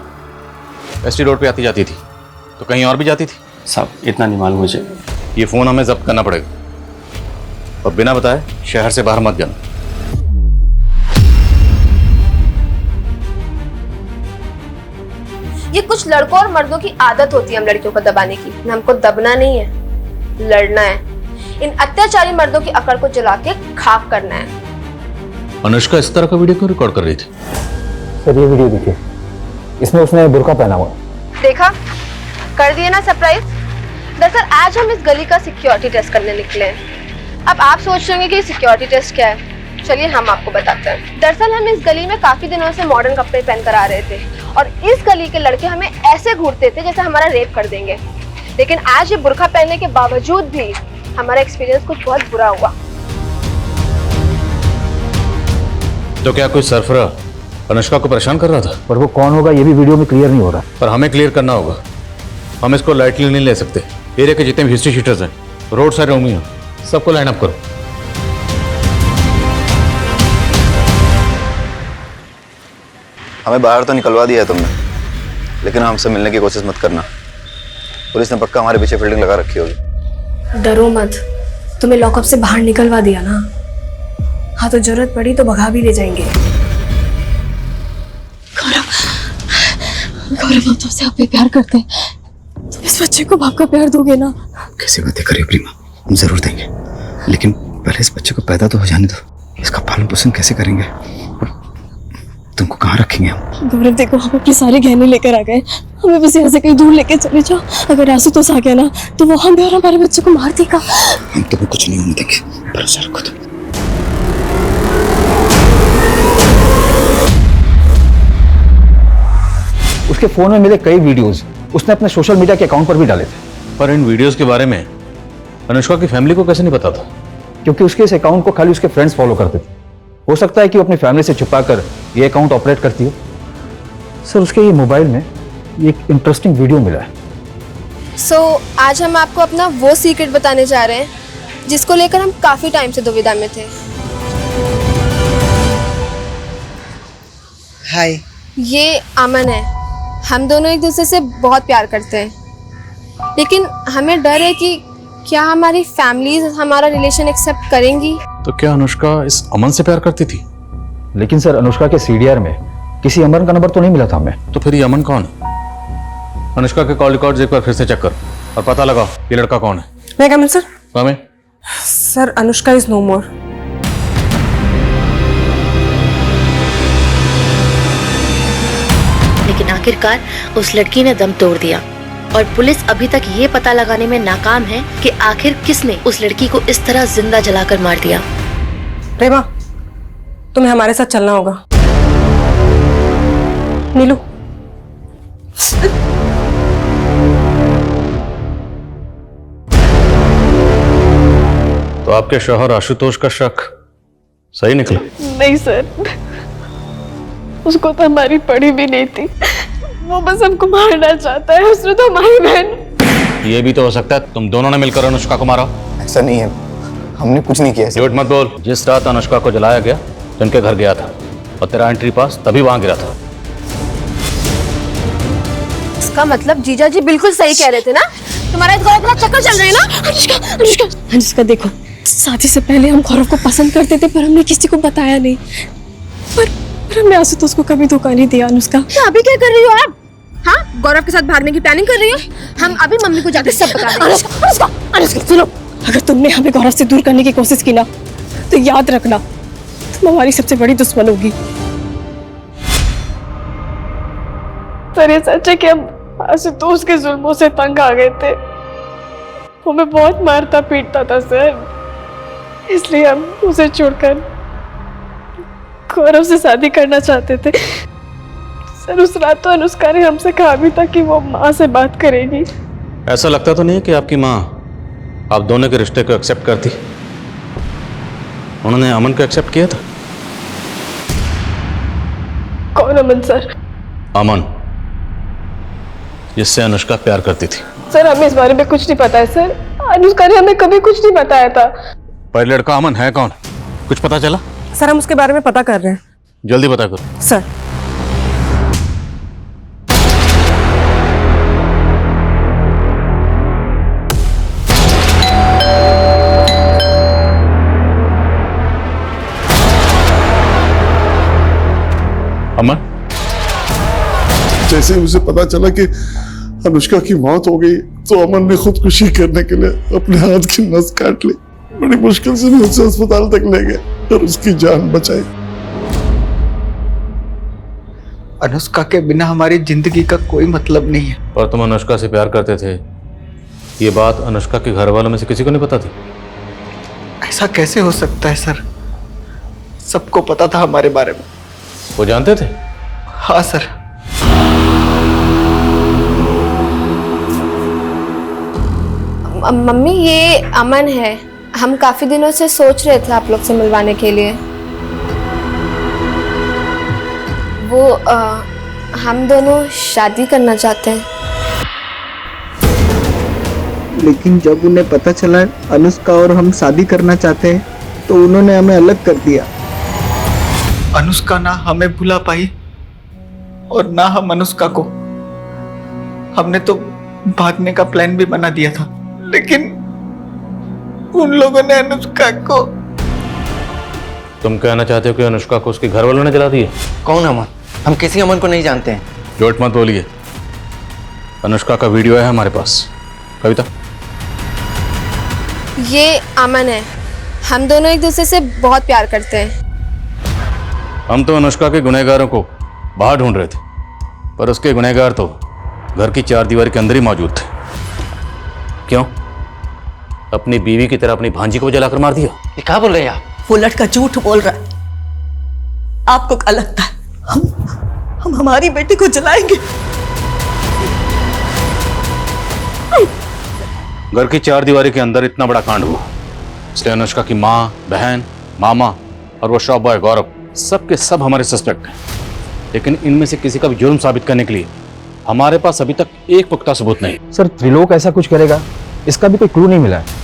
[SPEAKER 7] ST रोड पे आती जाती थी तो कहीं और भी जाती थी?
[SPEAKER 15] साहब इतना नहीं मालूम मुझे।
[SPEAKER 7] ये फोन हमें जब्त करना पड़ेगा और बिना बताए शहर से बाहर मत जाना।
[SPEAKER 1] ये कुछ लड़कों और मर्दों की आदत होती है हम लड़कियों को दबाने की। हमको दबना नहीं है, लड़ना है। इन अत्याचारी मर्दों की अकड़ को जला के खाक करना है।
[SPEAKER 7] अनुष्का इस तरह का वीडियो क्यों रिकॉर्ड कर रही थी?
[SPEAKER 9] सर ये वीडियो देखिए, इसमें उसने बुर्का पहना हुआ।
[SPEAKER 1] देखा, कर दिए ना सरप्राइज। दरअसल आज हम इस गली का सिक्योरिटी टेस्ट करने निकले हैं। अब आप सोच रहे होंगे कि सिक्योरिटी टेस्ट क्या है, चलिए हम आपको बताते हैं। दरअसल हम इस गली में काफी दिनों से मॉडर्न कपड़े पहन कर आ रहे थे और इस गली के लड़के हमें ऐसे घूरते थे जैसे हमारा रेप कर देंगे। लेकिन आज ये बुर्का पहनने के बावजूद भी हमारा एक्सपीरियंस कुछ बहुत बुरा हुआ।
[SPEAKER 7] तो क्या कोई सरफरा अनुष्का को परेशान कर रहा था?
[SPEAKER 9] पर वो कौन होगा ये भी वीडियो में क्लियर नहीं हो रहा।
[SPEAKER 7] पर हमें क्लियर करना होगा, हम इसको लाइटली नहीं ले सकते। एरिया के जितने भी हिस्ट्री शीटर्स हैं, रोड साइड रोमी हैं, सबको लाइन अप करो।
[SPEAKER 10] हमें बाहर तो निकलवा दिया है तुमने, लेकिन हमसे मिलने की कोशिश मत करना। पुलिस ने पक्का हमारे पीछे फील्डिंग लगा रखी होगी।
[SPEAKER 1] डरो मत, तुम्हें लॉकअप से बाहर निकलवा दिया ना। हाँ तो जरूरत पड़ी तो भगा भी ले जाएंगे।
[SPEAKER 11] गौरव हम तुमसे आप प्यार करते हैं, तुम इस बच्चे को बाप का प्यार दोगे ना?
[SPEAKER 10] कैसी बातें करिए प्रीमा, हम जरूर देंगे, लेकिन पहले इस बच्चे को पैदा तो हो जाने दो। इसका पालन पोषण कैसे करेंगे और तुमको कहाँ रखेंगे हम?
[SPEAKER 11] गौरव देखो, हम अपने सारे गहने लेकर आ गए, हमें बस यहाँ से कहीं दूर लेके चले जाओ। अगर आशुतोष आ गया ना तो वो हमें और हमारे बच्चे को मार देगा।
[SPEAKER 10] हम तुम्हें कुछ नहीं होने देंगे, भरोसा रखो तुम।
[SPEAKER 9] उसके फोन में मिले कई वीडियोस उसने अपने सोशल मीडिया के अकाउंट पर भी डाले थे।
[SPEAKER 7] पर इन वीडियोस के बारे में अनुष्का की फैमिली को कैसे नहीं पता था?
[SPEAKER 9] क्योंकि उसके इस अकाउंट को खाली उसके फ्रेंड्स फॉलो करते थे। हो सकता है कि वो अपनी फैमिली से छुपाकर ये अकाउंट ऑपरेट करती हो। सर उसके ये मोबाइल में एक इंटरेस्टिंग वीडियो मिला है।
[SPEAKER 1] सो आज हम आपको अपना वो सीक्रेट बताने जा रहे हैं जिसको लेकर हम काफी टाइम से दुविधा में थे।
[SPEAKER 4] हाय,
[SPEAKER 1] ये अमन है। हम दोनों एक दूसरे से बहुत प्यार करते हैं, लेकिन हमें डर है कि क्या हमारी फैमिलीज हमारा रिलेशन एक्सेप्ट करेंगी।
[SPEAKER 7] तो क्या अनुष्का इस अमन से प्यार करती थी?
[SPEAKER 9] लेकिन सर अनुष्का के CDR में किसी अमन का नंबर तो नहीं मिला था हमें।
[SPEAKER 7] तो फिर ये अमन कौन है? अनुष्का के कॉल रिकॉर्ड्स एक बार फिर से चेक कर और पता लगाओ ये लड़का कौन है।
[SPEAKER 13] May come in sir?
[SPEAKER 7] Come
[SPEAKER 13] sir Anushka is no more.
[SPEAKER 12] लेकिन आखिरकार उस लड़की ने दम तोड़ दिया और पुलिस अभी तक ये पता लगाने में नाकाम है कि आखिर किसने उस लड़की को इस तरह जिंदा जलाकर मार दिया।
[SPEAKER 13] प्रेमा, तुम्हें हमारे साथ चलना होगा। नीलू,
[SPEAKER 7] तो आपके शौहर आशुतोष का शक सही निकला?
[SPEAKER 16] नहीं सर, उसको तो हमारी पड़ी भी नहीं थी, वो बस हमको मारना चाहता है। उसने तो हमारी बहन।
[SPEAKER 7] ये भी तो हो सकता है तुम दोनों ने मिलकर अनुष्का को मारा।
[SPEAKER 10] ऐसा नहीं है, हमने कुछ नहीं किया।
[SPEAKER 7] झूठ मत बोल। जिस रात अनुष्का को जलाया गया तो उनके घर गया था और तेरा एंट्री पास तभी वहां गिरा था।
[SPEAKER 3] इसका मतलब जीजा जी बिल्कुल सही कह रहे थे ना? तुम्हारा इस गौरव का चक्कर चल रहा है ना?
[SPEAKER 16] अनुष्का देखो, शादी से पहले हम गौरव को पसंद करते थे, पर हमने किसी को बताया नहीं। पर हमने आशुतोष को कभी धोखा नहीं दिया। अनुष्का,
[SPEAKER 3] तो अभी क्या कर रही हो आप? हाँ, गौरव के साथ भागने की प्लानिंग कर रही हो? हम अभी मम्मी को जाकर सब बता देंगे।
[SPEAKER 16] अनुष्का सुनो, अगर तुमने हमें गौरव से दूर करने की कोशिश की ना, तो याद रखना तुम हमारी सबसे बड़ी दुश्मन होगी। सर, ये सच है कि हम आशुतोष के जुल्मों से तंग आ गए थे। वो हमें बहुत मारता पीटता था सर, इसलिए हम उसे छोड़कर गौरव से शादी करना चाहते थे। सर, उस रात तो अनुष्का ने हमसे कहा भी था कि वो माँ से बात करेगी।
[SPEAKER 7] ऐसा लगता तो नहीं है कि आपकी माँ आप दोनों के रिश्ते को एक्सेप्ट करती? उन्होंने अमन को एक्सेप्ट किया था।
[SPEAKER 16] कौन अमन सर?
[SPEAKER 7] अमन, जिससे अनुष्का प्यार करती थी।
[SPEAKER 16] सर, हमें इस बारे में कुछ नहीं पता है सर। अनुष्का ने हमें कभी कुछ नहीं बताया था।
[SPEAKER 7] पर लड़का अमन है कौन, कुछ पता चला?
[SPEAKER 13] सर, हम उसके बारे में पता कर रहे हैं।
[SPEAKER 7] जल्दी पता करो।
[SPEAKER 13] सर,
[SPEAKER 7] अमन,
[SPEAKER 17] जैसे मुझे पता चला कि अनुष्का की मौत हो गई तो अमन ने खुदकुशी करने के लिए अपने हाथ की नस काट ली। बड़ी मुश्किल से मैं उसे अस्पताल तक ले गए और उसकी जान बचाई।
[SPEAKER 4] अनुष्का के बिना हमारी जिंदगी का कोई मतलब नहीं है।
[SPEAKER 7] और तुम अनुष्का से प्यार करते थे, ये बात अनुष्का के घर वालों में से किसी को नहीं पता थी?
[SPEAKER 4] ऐसा कैसे हो सकता है सर? सबको पता था हमारे बारे में।
[SPEAKER 7] वो जानते थे?
[SPEAKER 4] हाँ सर।
[SPEAKER 1] मम्मी, ये अमन है। हम काफी दिनों से सोच रहे थे आप लोग से मिलवाने के लिए। वो हम दोनों शादी करना चाहते हैं।
[SPEAKER 4] लेकिन जब उन्हें पता चला अनुष्का और हम शादी करना चाहते हैं तो उन्होंने हमें अलग कर दिया। अनुष्का ना हमें भुला पाई और ना हम अनुष्का को। हमने तो भागने का प्लान भी बना दिया था, लेकिन उन लोगों ने अनुष्का को।
[SPEAKER 7] तुम कहना चाहते हो कि अनुष्का को उसके घर वालों ने जला दिया?
[SPEAKER 4] कौन अमन? हम किसी अमन को नहीं जानते हैं।
[SPEAKER 7] झूठ मत बोलिए। अनुष्का का वीडियो है हमारे पास। कविता,
[SPEAKER 1] ये अमन है। हम दोनों एक दूसरे से बहुत प्यार करते हैं।
[SPEAKER 7] हम तो अनुष्का के गुनहगारों को बाहर ढूंढ रहे थे, पर उसके गुनहगार तो घर की चार दीवार के अंदर ही मौजूद थे। क्यों? अपनी बीवी की तरह अपनी भांजी को जलाकर मार दिया?
[SPEAKER 4] ये क्या बोल रहे हैं आप?
[SPEAKER 2] वो लड़का झूठ बोल रहा है। आपको क्या लगता है हम हमारी बेटी को जलाएंगे?
[SPEAKER 7] घर की चार दीवारी के अंदर इतना बड़ा कांड हुआ, इसलिए अनुष्का की माँ, बहन, मामा और वो शॉप बॉय गौरव सब के सब हमारे सस्पेक्ट हैं। लेकिन इनमें से किसी का भी जुर्म साबित करने के लिए हमारे पास अभी तक एक पुख्ता सबूत नहीं।
[SPEAKER 9] सर, त्रिलोक ऐसा कुछ करेगा, इसका भी कोई क्लू नहीं मिला है।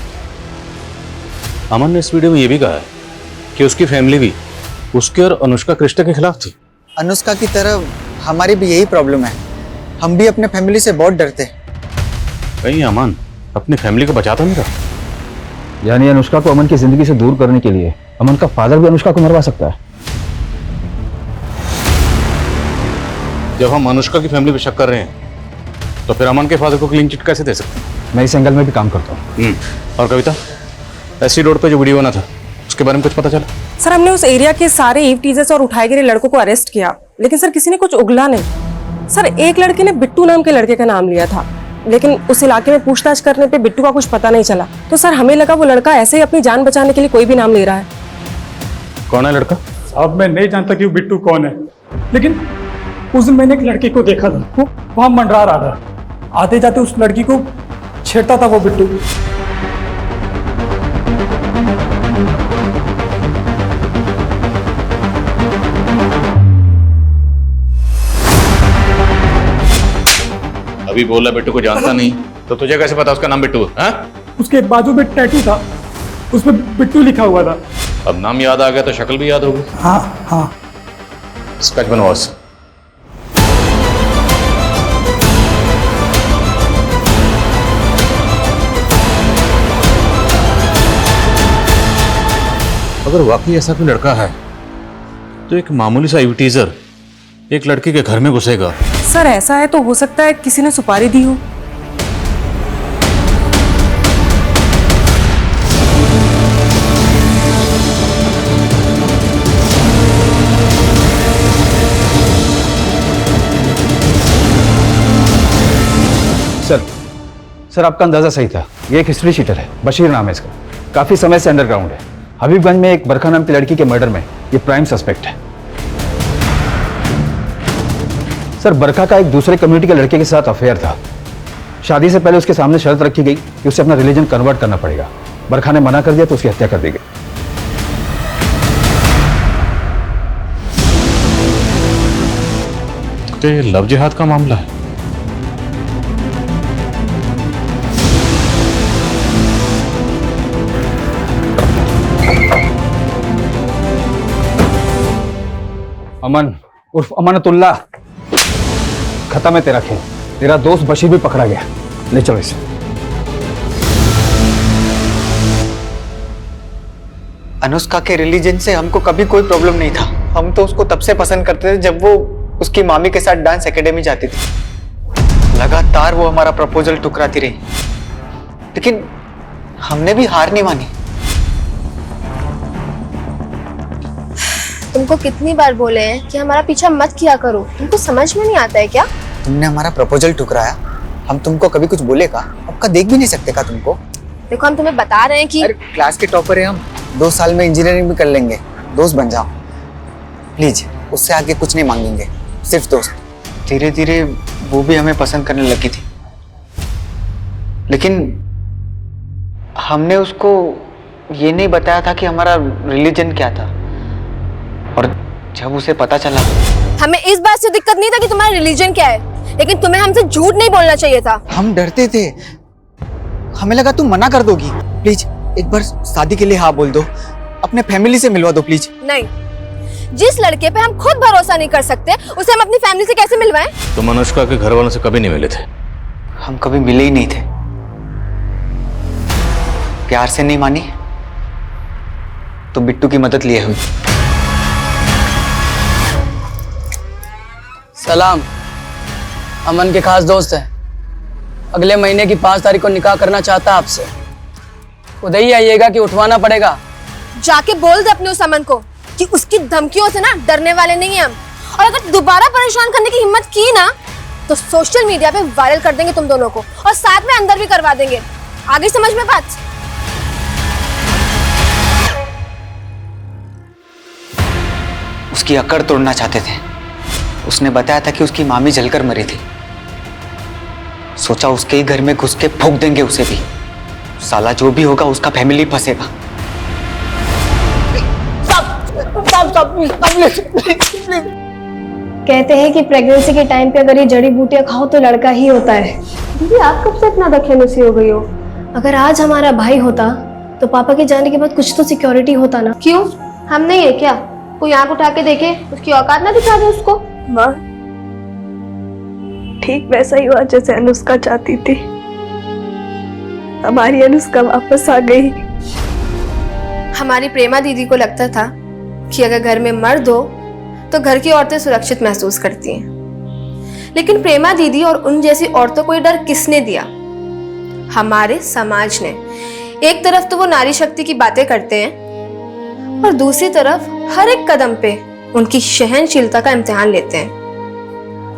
[SPEAKER 7] अमन ने इस वीडियो में यह भी कहा है कि उसकी फैमिली भी उसके और अनुष्का के रिश्ते के खिलाफ थी।
[SPEAKER 4] अनुष्का की तरह हमारी भी यही प्रॉब्लम है। हम भी अपने फैमिली से बहुत डरते हैं।
[SPEAKER 7] कहीं अमन अपनी फैमिली को बचाता नहीं रहा?
[SPEAKER 9] यानी अनुष्का को अमन की जिंदगी से दूर करने के लिए अमन का फादर भी अनुष्का को मरवा सकता है।
[SPEAKER 7] जब हम अनुष्का की फैमिली पे शक कर रहे हैं तो फिर अमन के फादर को क्लीन चिट कैसे दे सकते हैं?
[SPEAKER 9] मैं इस एंगल में भी काम करता हूँ।
[SPEAKER 7] और कविता, एससी रोड पे जो वीडियो बना था उसके बारे में कुछ पता चला?
[SPEAKER 13] सर, हमने उस एरिया के सारे ईव टीजर्स और उठाए गिरे लड़कों को अरेस्ट किया, लेकिन सर किसी ने कुछ उगला नहीं। सर, एक लड़के ने बिट्टू नाम के लड़के का नाम लिया था, लेकिन उस इलाके में पूछताछ करने पे बिट्टू का कुछ पता नहीं चला। तो सर हमें लगा वो लड़का ऐसे ही अपनी जान बचाने के लिए कोई भी नाम ले रहा है।
[SPEAKER 7] कौन है लड़का?
[SPEAKER 18] अब मैं नहीं जानता कि वो बिट्टू कौन है, लेकिन उस दिन मैंने एक लड़की को देखा था, वो वहां मंडरा रहा था। आते जाते उस लड़की को छेड़ता था वो बिट्टू।
[SPEAKER 7] अभी बोला बिट्टू को जानता नहीं, तो तुझे कैसे पता उसका नाम बिट्टू है?
[SPEAKER 18] उसके बाजू में टैटू था, उसमें बिट्टू लिखा हुआ था।
[SPEAKER 7] अब नाम याद आ गया तो शक्ल भी याद होगी।
[SPEAKER 18] हाँ हाँ।
[SPEAKER 7] स्केच बनवाओ उससे। अगर वाकई ऐसा कोई लड़का है तो एक मामूली सा एडवर्टीजर एक लड़की के घर में घुसेगा?
[SPEAKER 13] सर ऐसा है तो हो सकता है किसी ने सुपारी दी हो।
[SPEAKER 9] सर आपका अंदाजा सही था। ये एक हिस्ट्री शीटर है, बशीर नाम है इसका। काफी समय से अंडरग्राउंड है। हबीबगंज में एक बरखा नाम की लड़की के मर्डर में ये प्राइम सस्पेक्ट है। सर बरखा का एक दूसरे कम्युनिटी के लड़के के साथ अफेयर था। शादी से पहले उसके सामने शर्त रखी गई कि उसे अपना रिलीजन कन्वर्ट करना पड़ेगा। बरखा ने मना कर दिया तो उसकी हत्या कर दी गई।
[SPEAKER 7] तो ये लव जिहाद का मामला है।
[SPEAKER 9] अमन उर्फ अमानतुल्लाह, खत्म है तेरा खेल। तेरा दोस्त बशीर भी पकड़ा गया। ले चलो इसे।
[SPEAKER 4] अनुष्का के रिलीजन से हमको कभी कोई प्रॉब्लम नहीं था। हम तो उसको तब से पसंद करते थे जब वो उसकी मामी के साथ डांस एकेडमी जाती थी। लगातार वो हमारा प्रपोजल ठुकराती रही, लेकिन हमने भी हार नहीं मानी।
[SPEAKER 1] तुमको कितनी बार बोले हैं कि हमारा पीछा मत किया करो, तुमको समझ में नहीं आता है क्या?
[SPEAKER 4] तुमने हमारा प्रपोजल ठुकराया, हम तुमको कभी कुछ बोले का? आपका देख भी नहीं सकते का तुमको?
[SPEAKER 1] देखो हम तुम्हें बता रहे हैं कि
[SPEAKER 4] क्लास के टॉपर है हम, 2 साल में इंजीनियरिंग भी कर लेंगे। दोस्त बन जाओ प्लीज, उससे आगे कुछ नहीं मांगेंगे, सिर्फ दोस्त। धीरे धीरे वो भी हमें पसंद करने लगी थी, लेकिन हमने उसको ये नहीं बताया था कि हमारा रिलीजन क्या था। और जब उसे पता चला,
[SPEAKER 3] हमें इस बात से दिक्कत नहीं था कि तुम्हारा रिलीजन क्या है, लेकिन तुम्हें हमसे झूठ नहीं बोलना चाहिए था।
[SPEAKER 4] हम डरते थे, हमें लगा तुम मना कर दोगी। प्लीज एक बार शादी के लिए हाँ बोल दो, अपने फैमिली से मिलवा दो प्लीज।
[SPEAKER 3] नहीं, जिस लड़के पे हम खुद भरोसा नहीं कर सकते उसे हम अपनी फैमिली से कैसे मिलवाएं?
[SPEAKER 7] तुम अनुष्का के घर वालों से कभी नहीं मिले थे?
[SPEAKER 4] हम कभी मिले ही नहीं थे। प्यार से नहीं मानी तो बिट्टू की मदद लिए हुई।
[SPEAKER 19] सलाम, अमन के खास दोस्त हैं। अगले महीने की 5 तारीख को निकाह करना चाहता है आपसे। उधर ही आइएगा कि उठवाना पड़ेगा?
[SPEAKER 3] जाके बोल दे अपने उस अमन को कि उसकी धमकियों से ना डरने वाले नहीं हम, और अगर दोबारा परेशान करने की हिम्मत की ना तो सोशल मीडिया पे वायरल कर देंगे तुम दोनों को, और साथ में अंदर भी करवा देंगे। आगे समझ में बात?
[SPEAKER 4] उसकी अकड़ तोड़ना चाहते थे। उसने बताया था कि उसकी मामी जलकर मरी थी। सोचा उसके ही घर में घुस के फूंक देंगे उसे भी। साला जो भी होगा उसका फैमिली फंसेगा।
[SPEAKER 1] कहते हैं कि प्रेगनेंसी के टाइम पे अगर ये जड़ी बूटियां खाओ तो लड़का ही होता है। दीदी आप कब से इतना दखलंदाजी हो गई हो? अगर आज हमारा भाई होता तो पापा के जाने के बाद कुछ तो सिक्योरिटी होता ना। क्यों, हम नहीं है क्या? कोई आंख उठा के देखे, उसकी औकात ना दिखा दे उसको।
[SPEAKER 16] माँ, ठीक वैसा ही हुआ जैसे अनुष्का चाहती थी। हमारी अनुष्का वापस आ गई।
[SPEAKER 3] हमारी प्रेमा दीदी को लगता था कि अगर घर में मर्द हो तो घर की औरतें सुरक्षित महसूस करती हैं, लेकिन प्रेमा दीदी और उन जैसी औरतों को ये डर किसने दिया? हमारे समाज ने। एक तरफ तो वो नारी शक्ति की बातें करते हैं और दूसरी तरफ हर एक कदम पे उनकी सहनशीलता का इम्तिहान लेते हैं।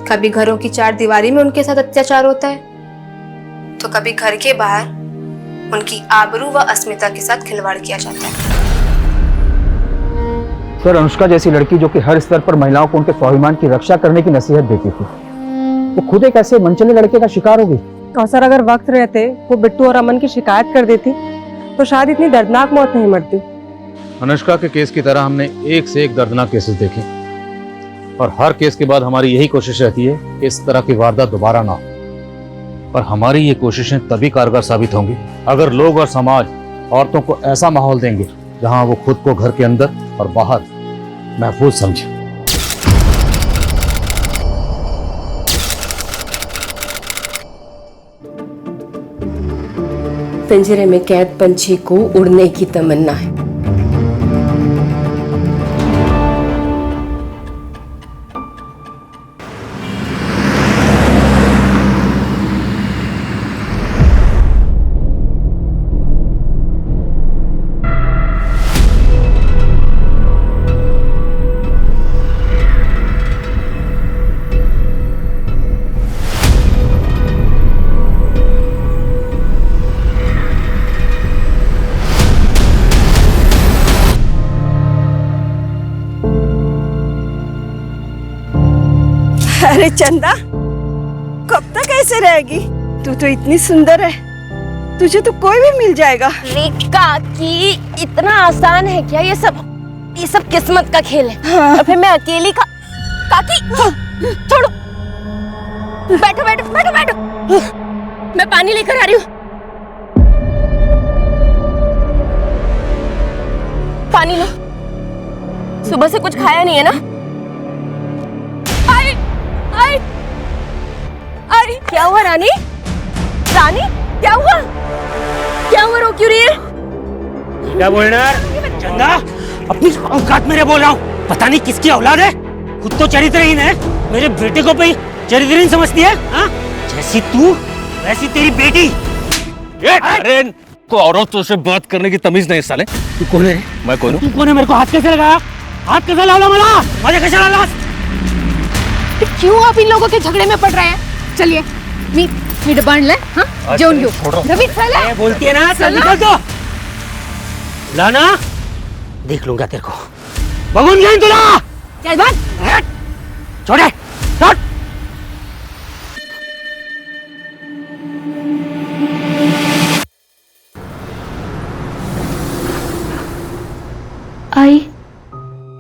[SPEAKER 3] कभी घरों की 4 दीवारी में उनके साथ अत्याचार होता है,
[SPEAKER 1] तो कभी घर के बाहर उनकी आबरू व अस्मिता के साथ खिलवाड़ किया जाता है।
[SPEAKER 9] सर, अनुष्का जैसी लड़की जो कि हर स्तर पर महिलाओं को उनके स्वाभिमान की रक्षा करने की नसीहत देती थी, वो खुद एक ऐसे मनचले लड़के का शिकार हो गई।
[SPEAKER 13] और सर, अगर वक्त रहते वो बिट्टू और अमन की शिकायत कर देती तो शायद इतनी दर्दनाक मौत नहीं मरती।
[SPEAKER 7] अनुष्का के केस की तरह हमने एक से एक दर्दनाक केसेस देखे और हर केस के बाद हमारी यही कोशिश रहती है कि इस तरह की वारदात दोबारा ना हो। पर हमारी ये कोशिशें तभी कारगर साबित होंगी अगर लोग और समाज औरतों को ऐसा माहौल देंगे जहां वो खुद को घर के अंदर और बाहर महफूज समझे।
[SPEAKER 2] पिंजरे में कैद पंछी को उड़ने की तमन्ना है।
[SPEAKER 20] अरे चंदा, कब तक ऐसे रहेगी? तू तो इतनी सुंदर है, तुझे तो कोई भी मिल जाएगा।
[SPEAKER 3] काकी, इतना आसान है क्या ये सब? ये सब किस्मत का खेल है।
[SPEAKER 20] हाँ।
[SPEAKER 3] और फिर मैं अकेली काकी, छोड़ो। बैठो बैठो बैठो बैठो, मैं पानी लेकर आ रही हूँ। पानी लो। सुबह से कुछ खाया नहीं है ना? आई, क्या हुआ रानी? रानी, क्या हुआ? क्या हुआ, रो क्यों रही है?
[SPEAKER 14] क्या बोलना चंदा? अपनी औकात मेरे बोल रहा हूँ। पता नहीं किसकी औलाद है, खुद तो चरित्रहीन है, मेरे बेटे को भी चरित्रहीन समझती है। हाँ? जैसी तू वैसी तेरी बेटी।
[SPEAKER 7] अरे को औरतों से बात करने की तमीज नहीं साले।
[SPEAKER 14] तू कौन है?
[SPEAKER 7] मैं कौन हूँ?
[SPEAKER 14] तू कौन है? मेरे को हाथ कैसे लगाया? हाथ कैसे लगाया? मला मुझे कैसे लगाया?
[SPEAKER 3] क्यों आप इन लोगों के झगड़े में पड़ रहे हैं? चलिए मीट बांध ले। हाँ, जेऊन लो। रवि चल,
[SPEAKER 14] बोलती है ना, चल निकल तो। लाना, देख लूंगा तेरे को। भगवान जान तुला।
[SPEAKER 3] चल बांध।
[SPEAKER 14] छोड़े, छोड़।
[SPEAKER 11] आई,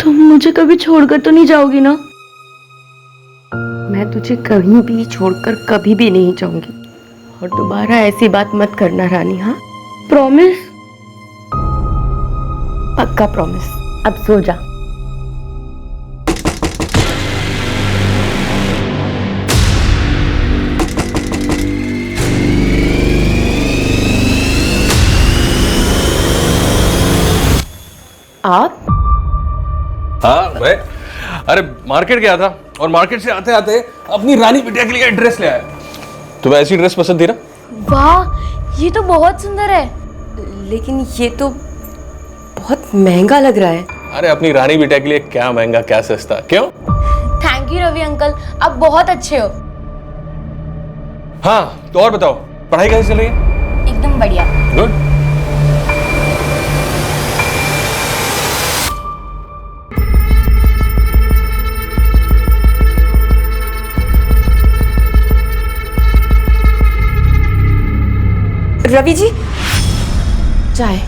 [SPEAKER 11] तुम मुझे कभी छोड़कर तो नहीं जाओगी ना?
[SPEAKER 2] मैं तुझे कहीं भी छोड़कर कभी भी नहीं जाऊंगी और दोबारा ऐसी बात मत करना रानी। हाँ,
[SPEAKER 11] प्रॉमिस?
[SPEAKER 2] पक्का प्रॉमिस। अब सो जा। आप?
[SPEAKER 21] हाँ मैं, अरे मार्केट गया था और मार्केट से आते आते अपनी रानी बिटिया के लिए ड्रेस ले आया। तुम्हें ऐसी ड्रेस पसंद थी ना?
[SPEAKER 2] वाह, ये तो बहुत सुंदर है, लेकिन ये तो बहुत महंगा लग रहा है।
[SPEAKER 21] अरे अपनी रानी बिटिया के लिए क्या महंगा क्या सस्ता, क्यों?
[SPEAKER 3] थैंक यू रवि अंकल, आप बहुत अच्छे हो।
[SPEAKER 21] हाँ तो और बताओ, पढ़ाई कैसे चल रही है?
[SPEAKER 3] एकदम बढ़िया।
[SPEAKER 21] गुड।
[SPEAKER 2] रवि जी, चाय।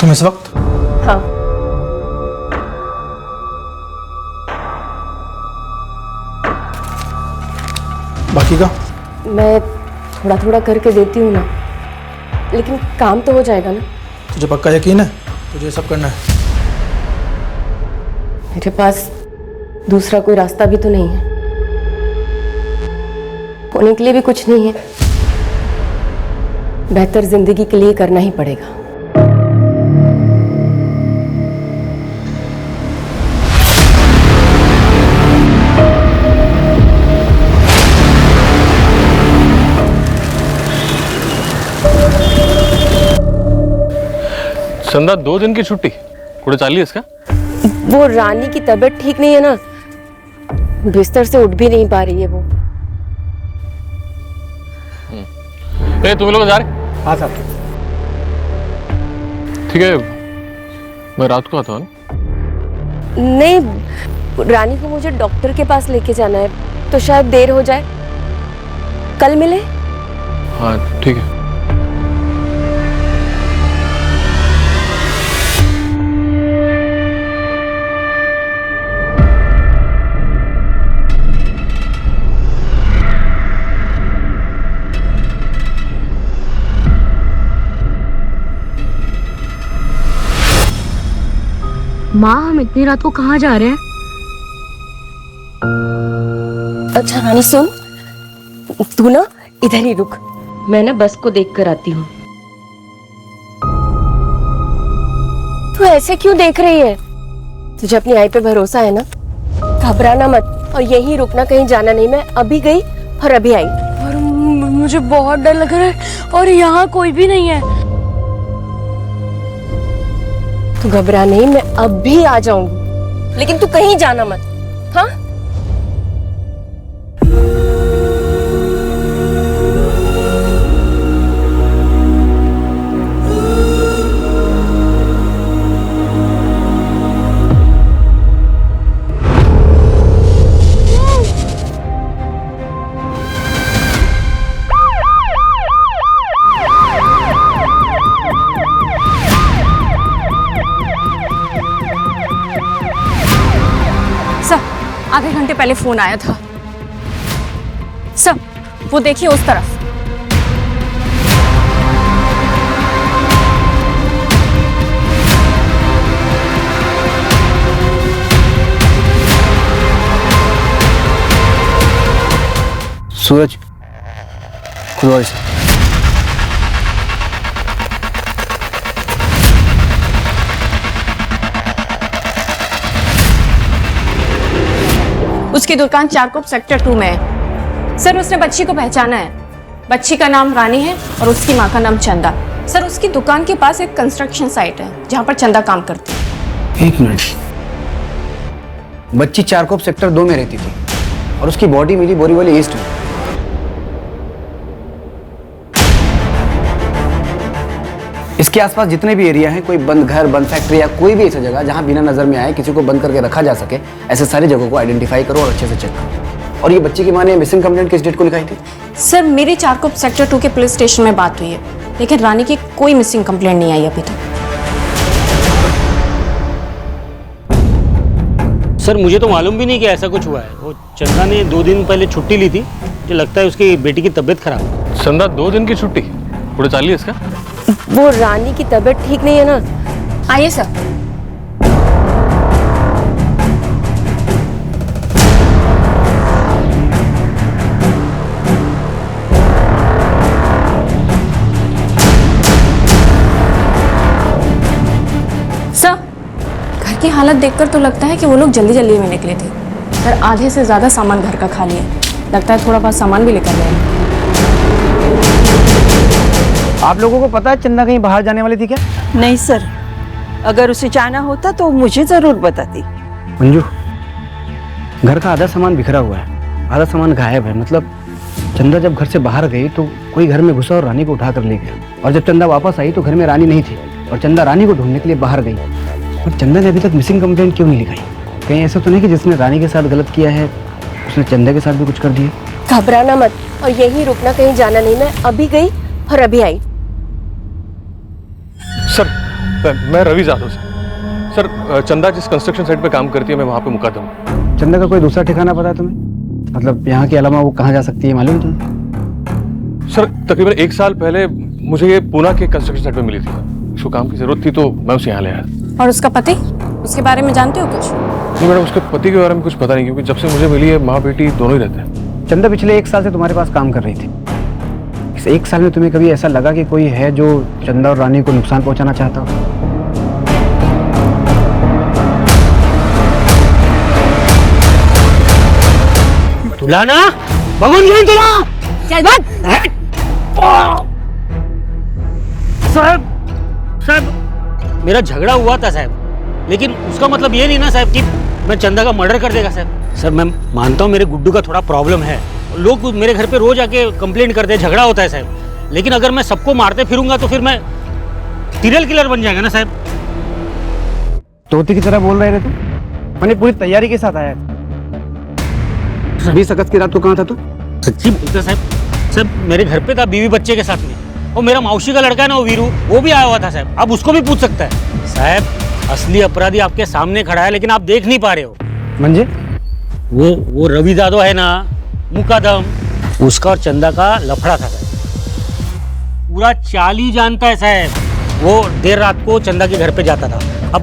[SPEAKER 5] तुम इस वक्त?
[SPEAKER 2] हाँ।
[SPEAKER 5] बाकी का?
[SPEAKER 2] मैं थोड़ा थोड़ा करके देती हूँ ना, लेकिन काम तो हो जाएगा ना?
[SPEAKER 5] तुझे पक्का यकीन है तुझे सब करना है?
[SPEAKER 2] मेरे पास दूसरा कोई रास्ता भी तो नहीं है, होने के लिए भी कुछ नहीं है। बेहतर जिंदगी के लिए करना ही पड़ेगा।
[SPEAKER 21] संदा 2 दिन की छुट्टी कुछ चाली इसका?
[SPEAKER 3] वो रानी की तबीयत ठीक नहीं है ना, बिस्तर से उठ भी नहीं पा रही है वो।
[SPEAKER 21] ए तुम लोग जा रहे?
[SPEAKER 18] हाँ साहब।
[SPEAKER 21] ठीक है, मैं रात को आता हूँ।
[SPEAKER 3] नहीं, रानी को मुझे डॉक्टर के पास लेके जाना है, तो शायद देर हो जाए। कल मिले?
[SPEAKER 21] हाँ ठीक है।
[SPEAKER 12] माँ, हम इतनी रात को कहाँ जा रहे हैं?
[SPEAKER 3] अच्छा रानी सुन, तू ना इधर ही रुक, मैं ना बस को देख कर आती हूँ। तू ऐसे क्यों देख रही है? तुझे अपनी आई पे भरोसा है ना? घबराना मत और यहीं रुकना, कहीं जाना नहीं। मैं अभी गई और अभी आई।
[SPEAKER 12] और मुझे बहुत डर लग रहा है और यहाँ कोई भी नहीं है।
[SPEAKER 3] तू घबरा नहीं, मैं अब भी आ जाऊंगी, लेकिन तू कहीं जाना मत, हाँ?
[SPEAKER 12] आधे घंटे पहले फोन आया था। सब वो देखिए उस तरफ।
[SPEAKER 19] सूरज खुद से
[SPEAKER 12] उसकी दुकान चारकोप सेक्टर 2 में है। सर उसने बच्ची को पहचाना है। बच्ची का नाम रानी है और उसकी माँ का नाम चंदा। सर उसकी दुकान के पास एक कंस्ट्रक्शन साइट है जहाँ पर चंदा काम करती है।
[SPEAKER 19] 1 मिनट, बच्ची चारकोप सेक्टर 2 में रहती थी और उसकी बॉडी मिली बोरीवली ईस्ट में। इसके आसपास जितने भी एरिया हैं, कोई बंद घर, बंद फैक्ट्री या कोई भी ऐसी जगह जहां बिना नजर में आए किसी को बंद करके रखा जा सके, ऐसे सारी जगहों को आइडेंटिफाई करो और अच्छे से चेक करो। और ये बच्ची की मां ने मिसिंग कंप्लेंट किस डेट को लिखाई थी?
[SPEAKER 12] सर मेरी चारकोप सेक्टर 2 के पुलिस स्टेशन में बात हुई है, लेकिन रानी की कोई मिसिंग कंप्लेंट नहीं आई अभी तक।
[SPEAKER 14] सर मुझे तो मालूम भी नहीं कि ऐसा कुछ हुआ है। वो चंदा ने 2 दिन पहले छुट्टी ली थी, मुझे लगता है उसकी बेटी की तबीयत खराब है।
[SPEAKER 21] संदा 2 दिन की छुट्टी कुछ चाली इसका?
[SPEAKER 3] वो रानी की तबीयत ठीक नहीं है ना।
[SPEAKER 12] आइए सर। सर घर की हालत देखकर तो लगता है कि वो लोग जल्दी जल्दी में निकले थे, पर आधे से ज्यादा सामान घर का खाली है। लगता है थोड़ा बहुत सामान भी लेकर गए।
[SPEAKER 19] आप लोगों को पता है चंदा कहीं बाहर जाने वाली थी क्या?
[SPEAKER 20] नहीं सर, अगर उसे जाना होता तो मुझे जरूर बताती।
[SPEAKER 19] मंजू, घर का आधा सामान बिखरा हुआ है, आधा सामान गायब है। मतलब चंदा जब घर से बाहर गई तो कोई घर में घुसा और रानी को उठा कर ले गया, और जब चंदा वापस आई तो घर में रानी नहीं थी और चंदा रानी को ढूंढने के लिए बाहर गई। और चंदा ने अभी तक मिसिंग कंप्लेंट क्यों नहीं लिखाई? कहीं ऐसा तो नहीं कि जिसने रानी के साथ गलत किया है उसने चंदा के साथ भी कुछ कर दिया?
[SPEAKER 3] घबराना मत और यहीं रुकना, कहीं जाना नहीं। मैं अभी गई और अभी आई।
[SPEAKER 21] सर मैं रवि जाधव सर। चंदा जिस कंस्ट्रक्शन साइट पे काम करती है, मैं वहाँ पे मुकदम हूँ।
[SPEAKER 19] चंदा का कोई दूसरा ठिकाना पता है तुम्हें? मतलब यहाँ के अलावा वो कहाँ जा सकती है, मालूम है तुम्हें?
[SPEAKER 21] सर तकरीबन 1 साल पहले मुझे ये पूना के कंस्ट्रक्शन साइट पे मिली थी। उसको काम की जरूरत थी तो मैं उसे यहाँ ले आया।
[SPEAKER 12] और उसका पति, उसके बारे में जानते हो कुछ?
[SPEAKER 21] नहीं मैडम, उसके पति के बारे में कुछ पता नहीं, क्योंकि जब से मुझे मिली है माँ बेटी दोनों ही रहते हैं।
[SPEAKER 19] चंदा पिछले 1 साल से तुम्हारे पास काम कर रही थी। इस 1 साल में तुम्हें कभी ऐसा लगा कि कोई है जो चंदा और रानी को नुकसान पहुंचाना चाहता हो?
[SPEAKER 14] तुला ना बघून घेईन तुला।
[SPEAKER 12] चल बघ।
[SPEAKER 14] साहेब साहेब मेरा झगड़ा हुआ था साहब, लेकिन उसका मतलब ये नहीं ना साहब कि मैं चंदा का मर्डर कर देगा साहब। सर मैं मानता हूँ मेरे गुड्डू का थोड़ा प्रॉब्लम है, लोग मेरे घर पे रोज आके कंप्लेंट करते हैं, झगड़ा होता है साहब, लेकिन अगर मैं सबको मारते फिरूंगा तो फिर मैं सीरियल किलर बन जाएगा ना साहब।
[SPEAKER 19] तोते की तरह बोल रहे थे तुम? मैंने पूरी तैयारी के साथ आया। 20 अगस्त की रात को कहाँ था तू?
[SPEAKER 14] सच्ची बोलते साहब, सब मेरे घर पे था बीवी बच्चे के साथ में। और मेरा मौसी का लड़का है ना वो वीरू, वो भी आया हुआ था साहब, आप उसको भी पूछ सकता है साहब। असली अपराधी आपके सामने खड़ा है, लेकिन आप देख नहीं पा रहे हो।
[SPEAKER 19] मंजे
[SPEAKER 14] वो रवि दादो है ना, मुकादम, उसका और चंदा का लफड़ा था साहब, पूरा चाल ही जानता है साहब। वो देर रात को चंदा के घर पे जाता था। अब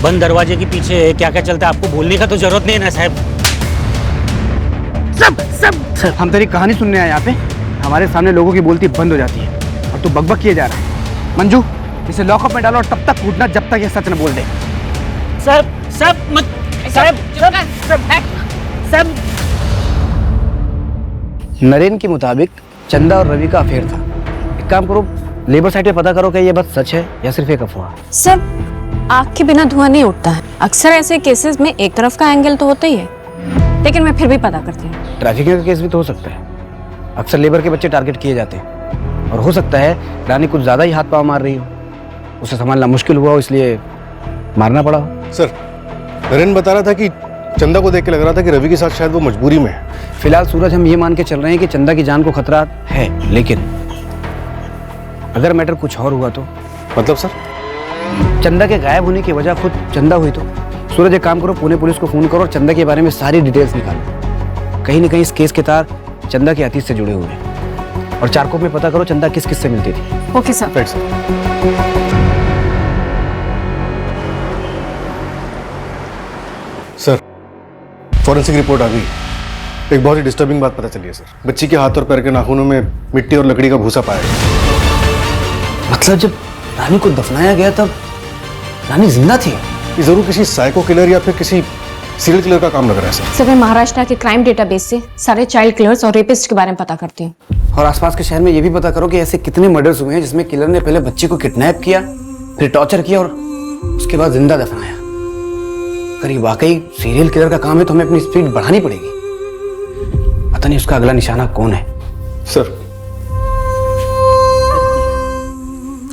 [SPEAKER 14] बंद दरवाजे के पीछे क्या क्या चलता है आपको बोलने का तो जरूरत नहीं है ना साहब।
[SPEAKER 19] सब हम तेरी कहानी सुनने आए यहाँ पे, हमारे सामने लोगों की बोलती बंद हो जाती है और तू बकबक किए जा रहा है। मंजू इसे लॉकअप में डालो और तब तक कूटना जब तक ये सच न बोल दे। नरेन के मुताबिक चंदा और रवि का अफेयर था। एक काम करो, लेबर साइट पे पता करो कि ये बात सच है या सिर्फ एक अफवाह।
[SPEAKER 8] सर आग के बिना धुआं नहीं उठता है। अक्सर ऐसे केसेस में एक तरफ का एंगल तो होता ही है, लेकिन मैं फिर भी पता करती हूँ।
[SPEAKER 19] ट्रैफिकिंग का केस भी तो हो सकता है। अक्सर लेबर के बच्चे टारगेट किए जाते हैं और हो सकता है रानी कुछ ज्यादा ही हाथ पाँव मार रही हो, उसे संभालना मुश्किल हुआ हो इसलिए मारना पड़ा हो।
[SPEAKER 21] सर नरेन बता रहा था कि चंदा को देख के लग रहा था कि रवि के साथ शायद वो मजबूरी में है।
[SPEAKER 19] फिलहाल सूरज हम ये मान के चल रहे हैं कि चंदा की जान को खतरा है, लेकिन अगर मैटर कुछ और हुआ तो?
[SPEAKER 21] मतलब सर
[SPEAKER 19] चंदा के गायब होने की वजह खुद चंदा हुई तो? सूरज एक काम करो, पुणे पुलिस को फोन करो और चंदा के बारे में सारी डिटेल्स निकालो। कहीं ना कहीं इस केस के तार चंदा के अतीत से जुड़े हुए हैं। और चारकोप में पता करो चंदा किस किस से मिलती थी।
[SPEAKER 8] Okay sir.
[SPEAKER 21] Right sir forensic report आ गई। एक बहुत ही डिस्टर्बिंग बात पता चली है सर। बच्ची के हाथ और पैर के नाखूनों में मिट्टी और लकड़ी का भूसा पाया गया।
[SPEAKER 19] मतलब जब रानी को दफनाया गया तब रानी जिंदा थी?
[SPEAKER 21] ये जरूर किसी साइको किलर या फिर किसी सीरियल किलर का काम लग रहा है सर।
[SPEAKER 8] सर मैं महाराष्ट्र के क्राइम डेटाबेस से सारे चाइल्ड किलर्स और रेपिस्ट के बारे में पता करती हूँ।
[SPEAKER 19] और आसपास के शहर में ये भी पता करो कि ऐसे कितने मर्डर्स हुए हैं जिसमें किलर ने पहले बच्ची को किडनैप किया, फिर टॉर्चर किया और उसके बाद जिंदा दफनाया। अगर ये वाकई सीरियल किलर का काम है तो हमें अपनी स्पीड बढ़ानी पड़ेगी। पता नहीं उसका अगला निशाना कौन है।
[SPEAKER 21] सर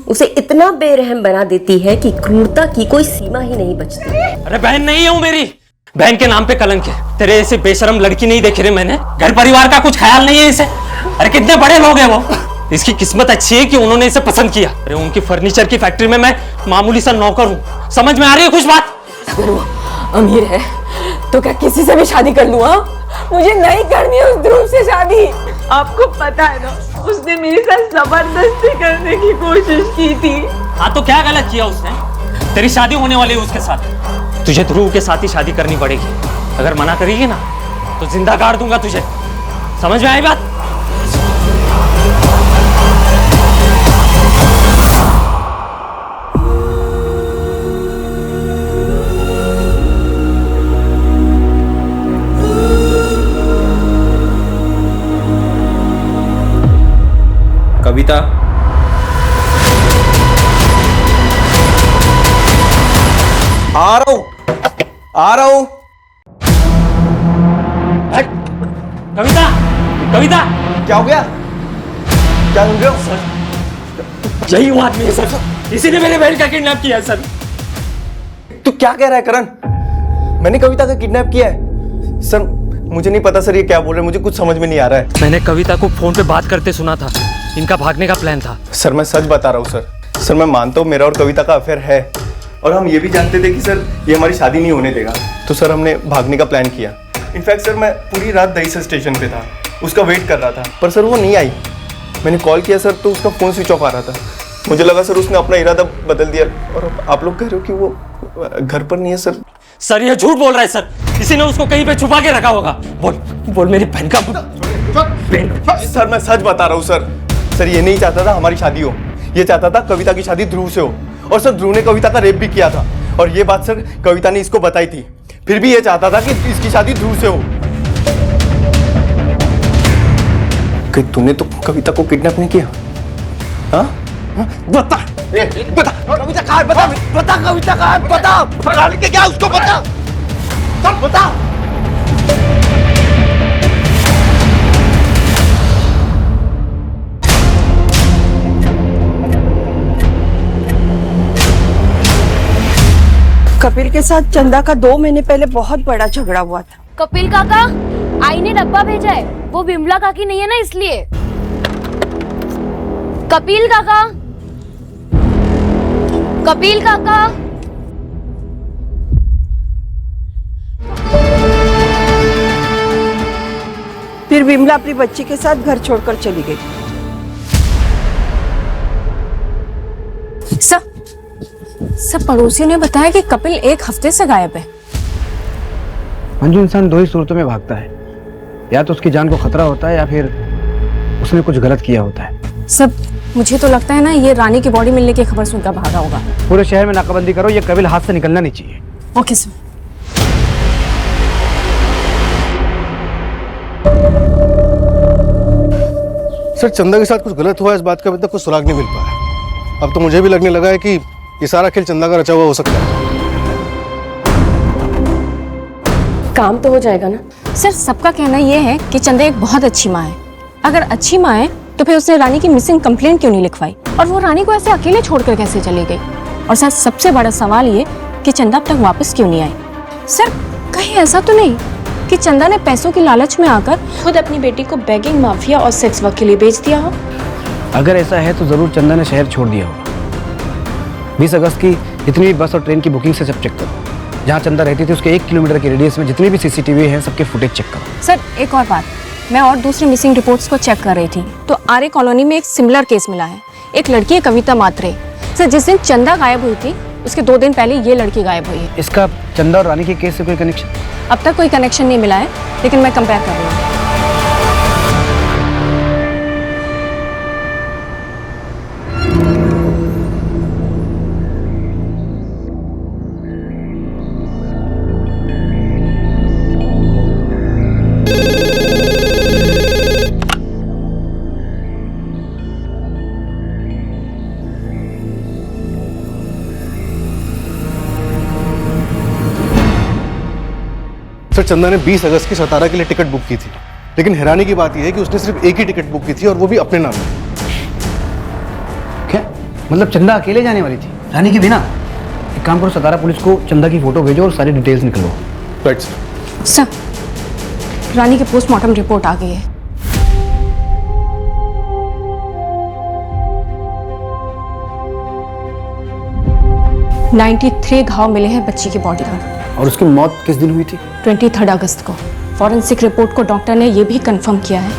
[SPEAKER 2] उसे इतना बेरहम बना देती है कि क्रूरता की कोई सीमा ही नहीं बचती।
[SPEAKER 14] अरे बहन नहीं है वो मेरी, बहन के नाम पे कलंक है। तेरे ऐसे बेशरम लड़की नहीं देखी रे मैंने, घर परिवार का कुछ ख्याल नहीं है इसे। अरे कितने बड़े लोग हैं वो, इसकी किस्मत अच्छी है कि उन्होंने इसे पसंद किया। अरे उनकी फर्नीचर की फैक्ट्री में मैं मामूली सा नौकर हूँ। समझ में आ रही है कुछ बात?
[SPEAKER 22] अगर वो अमीर है तो क्या किसी से भी शादी कर लूँ? मुझे नहीं करनी है उस ध्रुव से शादी।
[SPEAKER 16] आपको पता है ना, उसने मेरे साथ जबरदस्ती करने की कोशिश की थी।
[SPEAKER 14] हाँ तो क्या गलत किया उसने? तेरी शादी होने वाली है उसके साथ, तुझे ध्रुव के साथ ही शादी करनी पड़ेगी। अगर मना करेगी ना तो जिंदा गाड़ दूंगा तुझे। समझ में आई बात?
[SPEAKER 15] कविता
[SPEAKER 10] आ रहा हूं
[SPEAKER 14] कविता कविता
[SPEAKER 10] क्या हो गया? क्या सुन रहे हो
[SPEAKER 14] सर? यही वो आदमी है सर, इसी ने मेरे बहन का किडनैप किया है सर।
[SPEAKER 10] तू क्या कह रहा है करण? मैंने कविता का किडनैप किया है? सर मुझे नहीं पता सर, ये क्या बोल रहे हैं, मुझे कुछ समझ में नहीं आ रहा है।
[SPEAKER 14] मैंने कविता को फोन पे बात करते सुना था, इनका भागने का प्लान था।
[SPEAKER 10] सर मैं सच बता रहा हूँ सर। सर मैं मानता हूँ मेरा और कविता का अफेयर है और हम ये भी जानते थे कि सर ये हमारी शादी नहीं होने देगा, तो सर हमने भागने का प्लान किया। इनफैक्ट सर मैं पूरी रात दहीसर स्टेशन पे था, उसका वेट कर रहा था, पर सर वो नहीं आई। मैंने कॉल किया सर तो उसका फ़ोन स्विच ऑफ आ रहा था। मुझे लगा सर उसने अपना इरादा बदल दिया और अब आप लोग कह रहे हो कि वो घर पर नहीं है सर।
[SPEAKER 14] सर ये झूठ बोल रहा है सर, किसी ने उसको कहीं पे छुपा के रखा होगा। बोल बोल मेरी बहन का।
[SPEAKER 10] सर मैं सच बता रहा हूँ सर। सर ये नहीं चाहता था हमारी शादी हो, ये चाहता था कविता की शादी ध्रुव से हो। और सर ध्रुव ने कविता का रेप भी किया था और ये बात सर कविता ने इसको बताई थी। फिर भी ये चाहता था कि इसकी शादी ध्रुव से हो। कि तूने तो कविता को किडनैप नहीं किया? हाँ? बता बता कविता कहाँ है? बता बता कविता कहाँ है? बता पकड़ के क्या उसको बता सब बता।
[SPEAKER 20] कपिल के साथ चंदा का 2 महीने पहले बहुत बड़ा झगड़ा हुआ था।
[SPEAKER 3] कपिल काका, आई ने डब्बा भेजा है, वो विमला काकी नहीं है ना इसलिए। कपिल काका, कपिल काका।
[SPEAKER 20] फिर विमला अपनी बच्ची के साथ घर छोड़कर चली गई।
[SPEAKER 8] सब पड़ोसियों ने बताया कि कपिल 1 हफ्ते से गायब है।
[SPEAKER 19] मंजू, इंसान 2 ही सूरतों में भागता है, या तो उसकी जान को खतरा होता है या फिर उसने कुछ गलत किया होता है।
[SPEAKER 8] सब मुझे तो लगता है ना, ये रानी की बॉडी मिलने की खबर सुनकर भागा होगा।
[SPEAKER 19] पूरे शहर में नाकाबंदी करो, ये कपिल हाथ से निकलना नहीं चाहिए।
[SPEAKER 8] Okay sir.
[SPEAKER 6] सर, चंदा के साथ कुछ गलत हुआ, इस बात का अभी तक कुछ सुराग नहीं मिल पाया। अब तो मुझे भी लगने लगा है कि ये सारा खेल चंदा का रचा हुआ हो सकता है।
[SPEAKER 8] काम तो हो जाएगा ना सर। सबका कहना यह है कि चंदा एक बहुत अच्छी माँ है। अगर अच्छी माँ है तो फिर उसने रानी की मिसिंग कंप्लेंट क्यों नहीं लिखवाई, और वो रानी को ऐसे अकेले छोड़कर कैसे चली गई? और सर, सबसे बड़ा सवाल ये कि चंदा अब तक वापस क्यों नहीं आई? सर, कहीं ऐसा तो नहीं कि चंदा ने पैसों की लालच में आकर खुद अपनी बेटी को बेगिंग माफिया और सेक्स वर्क के लिए बेच दिया हो?
[SPEAKER 19] अगर ऐसा है तो जरूर चंदा ने शहर छोड़ दिया होगा। 20 अगस्त की जितनी भी बस और ट्रेन की बुकिंग से सब चेक करो। जहाँ चंदा रहती थी उसके 1 किलोमीटर के रेडियस में जितने भी सीसीटीवी हैं सबके फुटेज चेक करो।
[SPEAKER 8] सर, एक और बात, मैं और दूसरी मिसिंग रिपोर्ट्स को चेक कर रही थी तो आर्य कॉलोनी में एक सिमिलर केस मिला है। एक लड़की है कविता मात्रे। सर, जिस दिन चंदा गायब हुई थी उसके 2 दिन पहले ये लड़की गायब हुई है।
[SPEAKER 19] इसका चंदा और रानी के केस से कोई कनेक्शन?
[SPEAKER 8] अब तक कोई कनेक्शन नहीं मिला है, लेकिन मैं कंपेयर कर रही हूँ।
[SPEAKER 6] सर, चंदा ने 20 अगस्त की सतारा के लिए टिकट बुक की थी, लेकिन हैरानी की बात यह है कि उसने सिर्फ एक ही टिकट बुक की थी और वो भी अपने नाम में।
[SPEAKER 19] क्या मतलब चंदा अकेले जाने वाली थी, रानी के बिना? एक काम करो, सतारा पुलिस को चंदा की फोटो भेजो और सारी डिटेल्स निकलवाओ।
[SPEAKER 6] Right sir.
[SPEAKER 8] सर, रानी की पोस्टमार्टम रिपोर्ट आ गई है। (93 घाव मिले हैं बच्ची की बॉडी पर।
[SPEAKER 19] और उसकी मौत किस दिन हुई थी?
[SPEAKER 8] 23 अगस्त को। फॉरेंसिक रिपोर्ट को डॉक्टर ने यह भी कंफर्म किया है।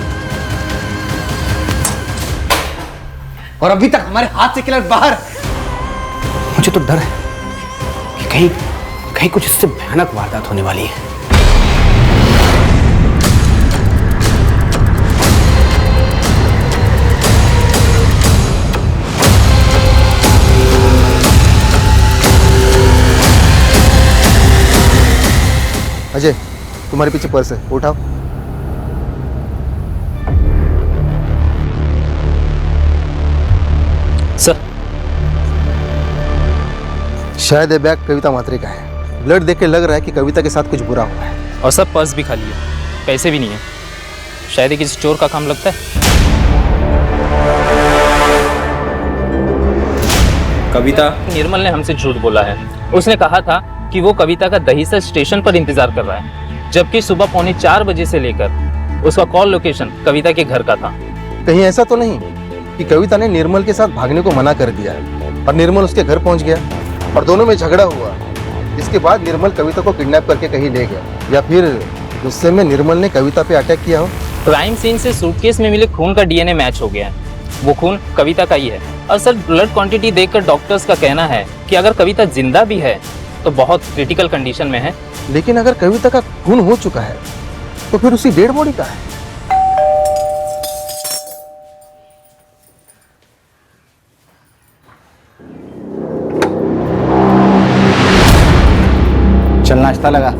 [SPEAKER 19] और अभी तक हमारे हाथ से किलर बाहर। मुझे तो डर है कि कहीं कुछ इससे भयानक वारदात होने वाली है।
[SPEAKER 6] अजय, तुम्हारे पीछे पर्स है, उठाओ।
[SPEAKER 5] सर,
[SPEAKER 6] शायद ये बैग कविता मात्रे का है। ब्लड देख के लग रहा है कि कविता के साथ कुछ बुरा हुआ है।
[SPEAKER 5] और सब पर्स भी खाली है, पैसे भी नहीं है। शायद ये किसी चोर का काम लगता है। कविता, निर्मल ने हमसे झूठ बोला है। उसने कहा था कि वो कविता का दहीसर स्टेशन पर इंतजार कर रहा है, जबकि सुबह 3:45 बजे से लेकर उसका कॉल लोकेशन कविता के घर का था।
[SPEAKER 6] कहीं ऐसा तो नहीं कि कविता ने निर्मल के साथ भागने को मना कर दिया और निर्मल उसके घर पहुंच गया और दोनों में झगड़ा हुआ, जिसके बाद निर्मल कविता को किडनैप करके कहीं ले गया, या फिर गुस्से में निर्मल ने कविता पे अटैक किया हो?
[SPEAKER 5] क्राइम सीन से सूटकेस में मिले खून का डीएनए मैच हो गया है। वो खून कविता का ही है। और सर, ब्लड क्वांटिटी देखकर डॉक्टर्स का कहना है कि अगर कविता जिंदा भी है तो बहुत क्रिटिकल कंडीशन में है।
[SPEAKER 6] लेकिन अगर कविता का खून हो चुका है तो फिर उसकी डेड बॉडी कहाँ है?
[SPEAKER 19] चल, नाश्ता लगा।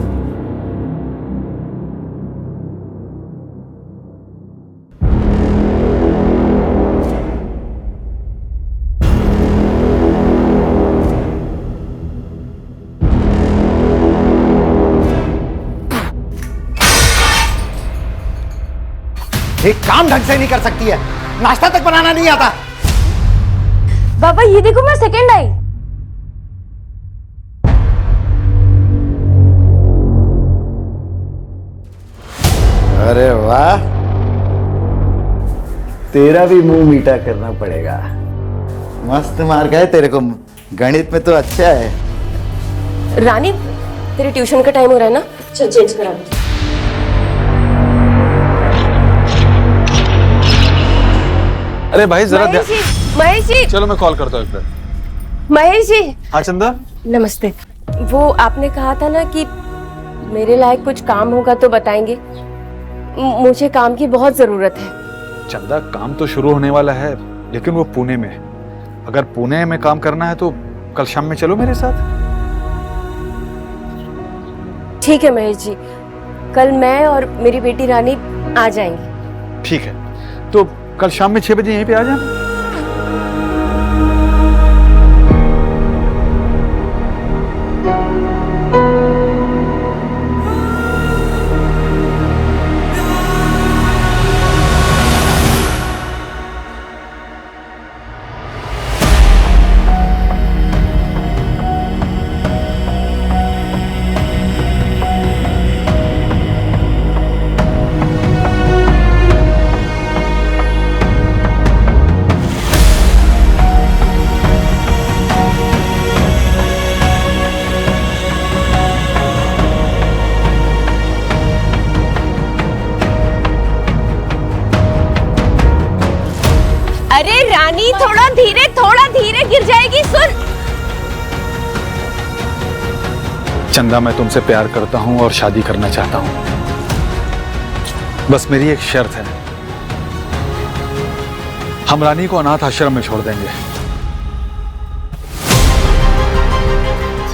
[SPEAKER 4] एक काम ढंग से नहीं कर सकती है, नाश्ता तक बनाना नहीं आता।
[SPEAKER 8] बाबा ये देखो मैं सेकंड आई।
[SPEAKER 4] अरे वाह, तेरा भी मुंह मीठा करना पड़ेगा। मस्त मार्क है तेरे को, गणित में तो अच्छा है।
[SPEAKER 22] रानी तेरे ट्यूशन का टाइम हो रहा है ना, चल चेंज करा दो।
[SPEAKER 21] अरे भाई जरा
[SPEAKER 22] महेश जी,
[SPEAKER 21] चलो मैं कॉल करता हूँ एक मिनट।
[SPEAKER 22] महेश जी।
[SPEAKER 21] हाँ चंदा,
[SPEAKER 22] नमस्ते। वो आपने कहा था ना कि मेरे लायक कुछ काम होगा तो बताएंगे। मुझे काम की बहुत जरूरत है।
[SPEAKER 9] चंदा काम तो शुरू होने वाला है, लेकिन वो पुणे में। अगर पुणे में काम करना है तो कल शाम में चलो मेरे साथ।
[SPEAKER 22] ठीक है महेश जी, कल मैं और मेरी बेटी रानी आ जाएंगे।
[SPEAKER 9] ठीक है, तो कल शाम में 6 बजे यहीं पे आ जाना।
[SPEAKER 22] अरे रानी थोड़ा धीरे गिर जाएगी। सुन
[SPEAKER 9] चंदा, मैं तुमसे प्यार करता हूं और शादी करना चाहता हूं। बस मेरी एक शर्त है, हम रानी को अनाथ आश्रम में छोड़ देंगे।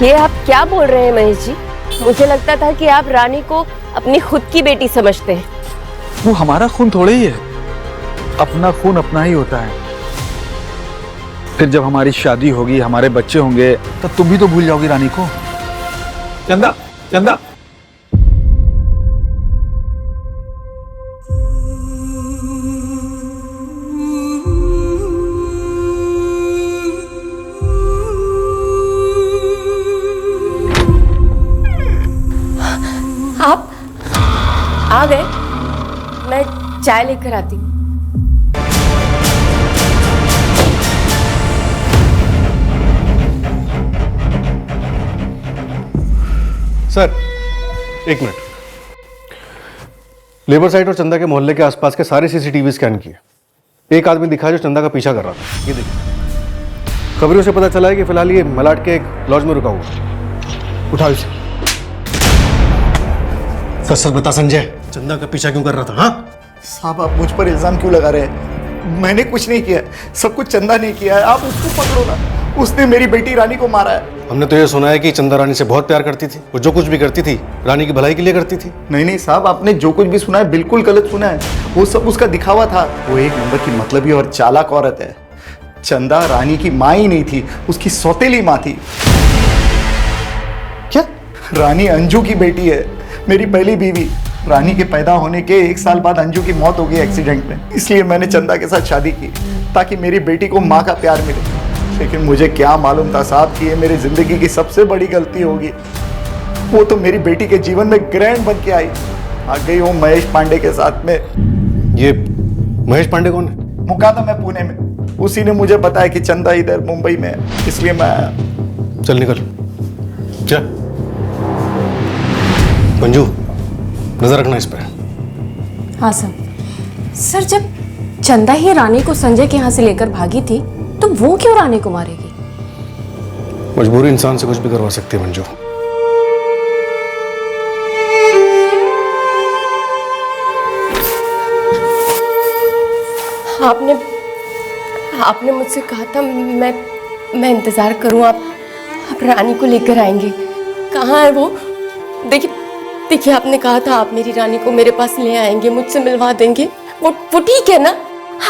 [SPEAKER 22] ये आप क्या बोल रहे हैं महेश जी? मुझे लगता था कि आप रानी को अपनी खुद की बेटी समझते हैं।
[SPEAKER 9] वो हमारा खून थोड़े ही है, अपना खून अपना ही होता है। फिर जब हमारी शादी होगी, हमारे बच्चे होंगे, तब तुम भी तो भूल जाओगी रानी को। चंदा, चंदा।
[SPEAKER 22] आप आ गए, मैं चाय लेकर आती हूँ।
[SPEAKER 17] सर एक मिनट, लेबर साइड और चंदा के मोहल्ले के आसपास के सारे सीसीटीवी स्कैन किए। एक आदमी दिखा जो चंदा का पीछा कर रहा था। ये देखिए, खबरों से पता चला है कि फिलहाल ये मलाड के एक लॉज में रुका हुआ। उठाओ इसे। सच सच बता संजय, चंदा का पीछा क्यों कर रहा था? हाँ
[SPEAKER 4] साहब, आप मुझ पर इल्जाम क्यों लगा रहे हैं? मैंने कुछ नहीं किया, सब कुछ चंदा ने किया है। आप उसको पकड़ो ना, उसने मेरी बेटी रानी को मारा है।
[SPEAKER 17] हमने तो ये सुना है कि चंदा रानी से बहुत प्यार करती थी, वो जो कुछ भी करती थी रानी की भलाई के लिए करती थी।
[SPEAKER 4] नहीं साहब, आपने जो कुछ भी सुना है बिल्कुल गलत सुना है। वो सब उसका दिखावा था। वो एक नंबर की मतलबी और चालाक औरत है। चंदा रानी की माँ ही नहीं थी, उसकी सौतेली माँ थी। क्या? रानी अंजू की बेटी है, मेरी पहली बीवी। रानी के पैदा होने के 1 साल बाद अंजू की मौत हो गई एक्सीडेंट में। इसलिए मैंने चंदा के साथ शादी की ताकि मेरी बेटी को माँ का प्यार मिले। लेकिन मुझे क्या मालूम था साहब कि ये मेरी जिंदगी की सबसे बड़ी गलती होगी। वो तो मेरी बेटी के जीवन में ग्रैंड बन के आई, आ गई वो महेश पांडे के साथ में।
[SPEAKER 17] ये महेश पांडे कौन है?
[SPEAKER 4] मुका था मैं पुणे में, उसी ने मुझे बताया कि चंदा इधर मुंबई में है, इसलिए मैं आया।
[SPEAKER 17] चल निकल। क्या मंजू, नजर रखना इस पर।
[SPEAKER 8] हाँ सर, जब चंदा ही रानी को संजय के यहाँ से लेकर भागी थी तो वो क्यों रानी को मारेगी?
[SPEAKER 17] मजबूरी इंसान से कुछ भी करवा सकती है मंजू।
[SPEAKER 22] आपने मुझसे कहा था मैं इंतजार करूं, आप रानी को लेकर आएंगे। कहाँ है वो? देखिए आपने कहा था आप मेरी रानी को मेरे पास ले आएंगे, मुझसे मिलवा देंगे। वो ठीक है ना?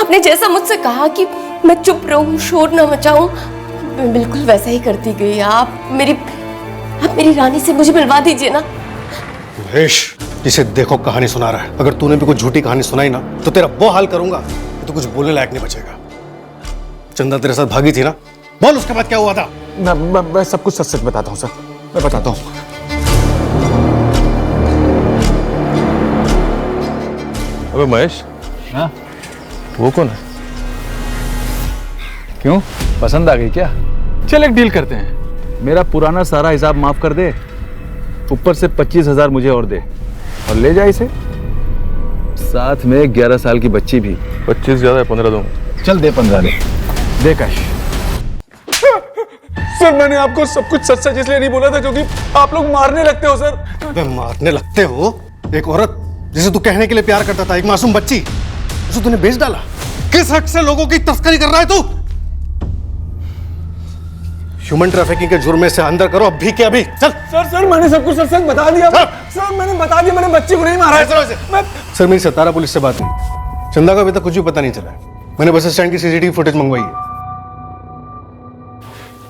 [SPEAKER 22] आपने जैसा मुझसे कहा कि मैं चुप रहूं, शोर ना मचाऊं, मैं बिल्कुल वैसा ही करती गई। आप मेरी रानी से मुझे मिलवा दीजिए ना।
[SPEAKER 17] महेश, जिसे देखो कहानी सुना रहा है। अगर तूने भी कुछ झूठी कहानी सुनाई ना तो तेरा वो हाल करूंगा कि तू कुछ बोलने लायक नहीं बचेगा। चंदा तेरे साथ भागी थी ना, बोल उसके बाद क्या हुआ था।
[SPEAKER 1] मैं सब कुछ सच सच बताता हूँ सर, मैं बताता हूँ।
[SPEAKER 21] अबे महेश,
[SPEAKER 9] हाँ
[SPEAKER 21] वो कौन है?
[SPEAKER 9] क्यों, पसंद आ गई क्या? चल एक डील करते हैं, मेरा पुराना सारा हिसाब माफ कर दे, ऊपर से 25,000 मुझे और दे, और ले जा इसे, साथ में 11 साल की बच्ची भी।
[SPEAKER 21] 25 ज्यादा है, 15 दूंगा।
[SPEAKER 9] चल दे 15 दे कैश।
[SPEAKER 1] सर मैंने आपको सब कुछ सच सच इसलिए नहीं बोला था क्योंकि आप लोग मारने लगते हो सर।
[SPEAKER 17] अबे मारने लगते हो? एक औरत जिसे तू कहने के लिए प्यार करता था, एक मासूम बच्ची, उसे तूने बेच डाला। किस हक से लोगों की तस्करी कर रहा है तू? ह्यूमन ट्रैफिकिंग के जुर्म से अंदर करो अभी के अभी। चल।
[SPEAKER 1] सर मैंने सब कुछ सच सच बता दिया। सर मैंने बता दिया, मैंने बच्ची को नहीं मारा है।
[SPEAKER 17] सर मेरी सतारा पुलिस से बात हुई, चंदा को अभी तक कुछ भी पता नहीं चला है। मैंने बस स्टैंड की सीसीटीवी फुटेज मंगवाई है।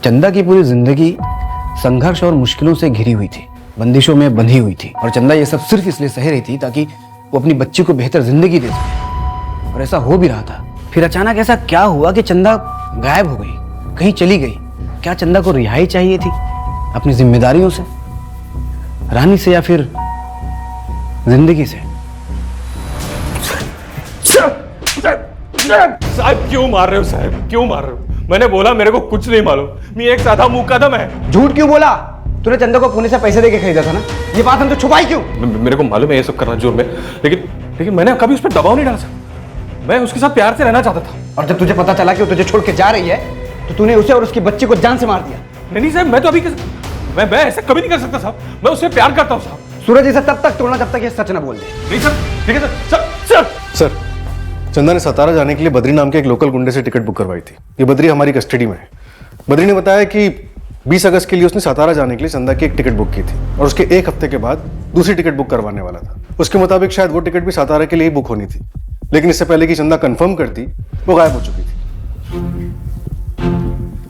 [SPEAKER 19] चंदा की पूरी जिंदगी संघर्ष और मुश्किलों से घिरी हुई थी, बंदिशों में बंधी हुई थी, और चंदा ये सब सिर्फ इसलिए सह रही थी ताकि वो अपनी बच्ची को बेहतर जिंदगी दे सके, और ऐसा हो भी रहा था। फिर अचानक ऐसा क्या हुआ कि चंदा गायब हो गई, कहीं चली गई। क्या चंदा को रिहाई चाहिए थी अपनी जिम्मेदारियों से, रानी से, या फिर जिंदगी से?
[SPEAKER 1] साहब क्यों मार रहे हो? साहब क्यों मार रहे हो? मैंने बोला मेरे को कुछ नहीं मालूम, मैं एक साधा मुकदम है।
[SPEAKER 19] झूठ क्यों बोला? तूने चंदा को पुणे से पैसे देके खरीदा था ना, ये बात हम तो छुपाई क्यों?
[SPEAKER 1] मेरे को मालूम है ये सब करना जुर्म है, लेकिन मैंने कभी उस पर दबाव नहीं डाला सर। मैं उसके साथ प्यार से रहना चाहता था।
[SPEAKER 19] और जब तुझे पता चला कि वो तुझे छोड़ के जा रही है तो तूने उसे और उसकी बच्ची को जान से मार दिया।
[SPEAKER 1] नहीं साहब, मैं तो अभी मैं ऐसा कभी नहीं कर सकता साहब, मैं उससे प्यार करता हूँ साहब।
[SPEAKER 19] सूरज इसे तब तक तोड़ना जब तक ये सच ना बोल दे।
[SPEAKER 1] नहीं सर, ठीक है सर।
[SPEAKER 17] सर चंदा ने सतारा जाने के लिए बद्री नाम के एक लोकल गुंडे से टिकट बुक करवाई थी। ये बद्री हमारी कस्टडी में है। बद्री ने बताया कि 20 अगस्त के लिए उसने सतारा जाने के लिए चंदा की एक टिकट बुक की थी, और उसके एक हफ्ते के बाद दूसरी टिकट बुक करवाने वाला था। उसके मुताबिक शायद वो टिकट भी सतारा के लिए ही बुक होनी थी, लेकिन इससे पहले कि चंदा कंफर्म करती वो गायब हो चुकी थी।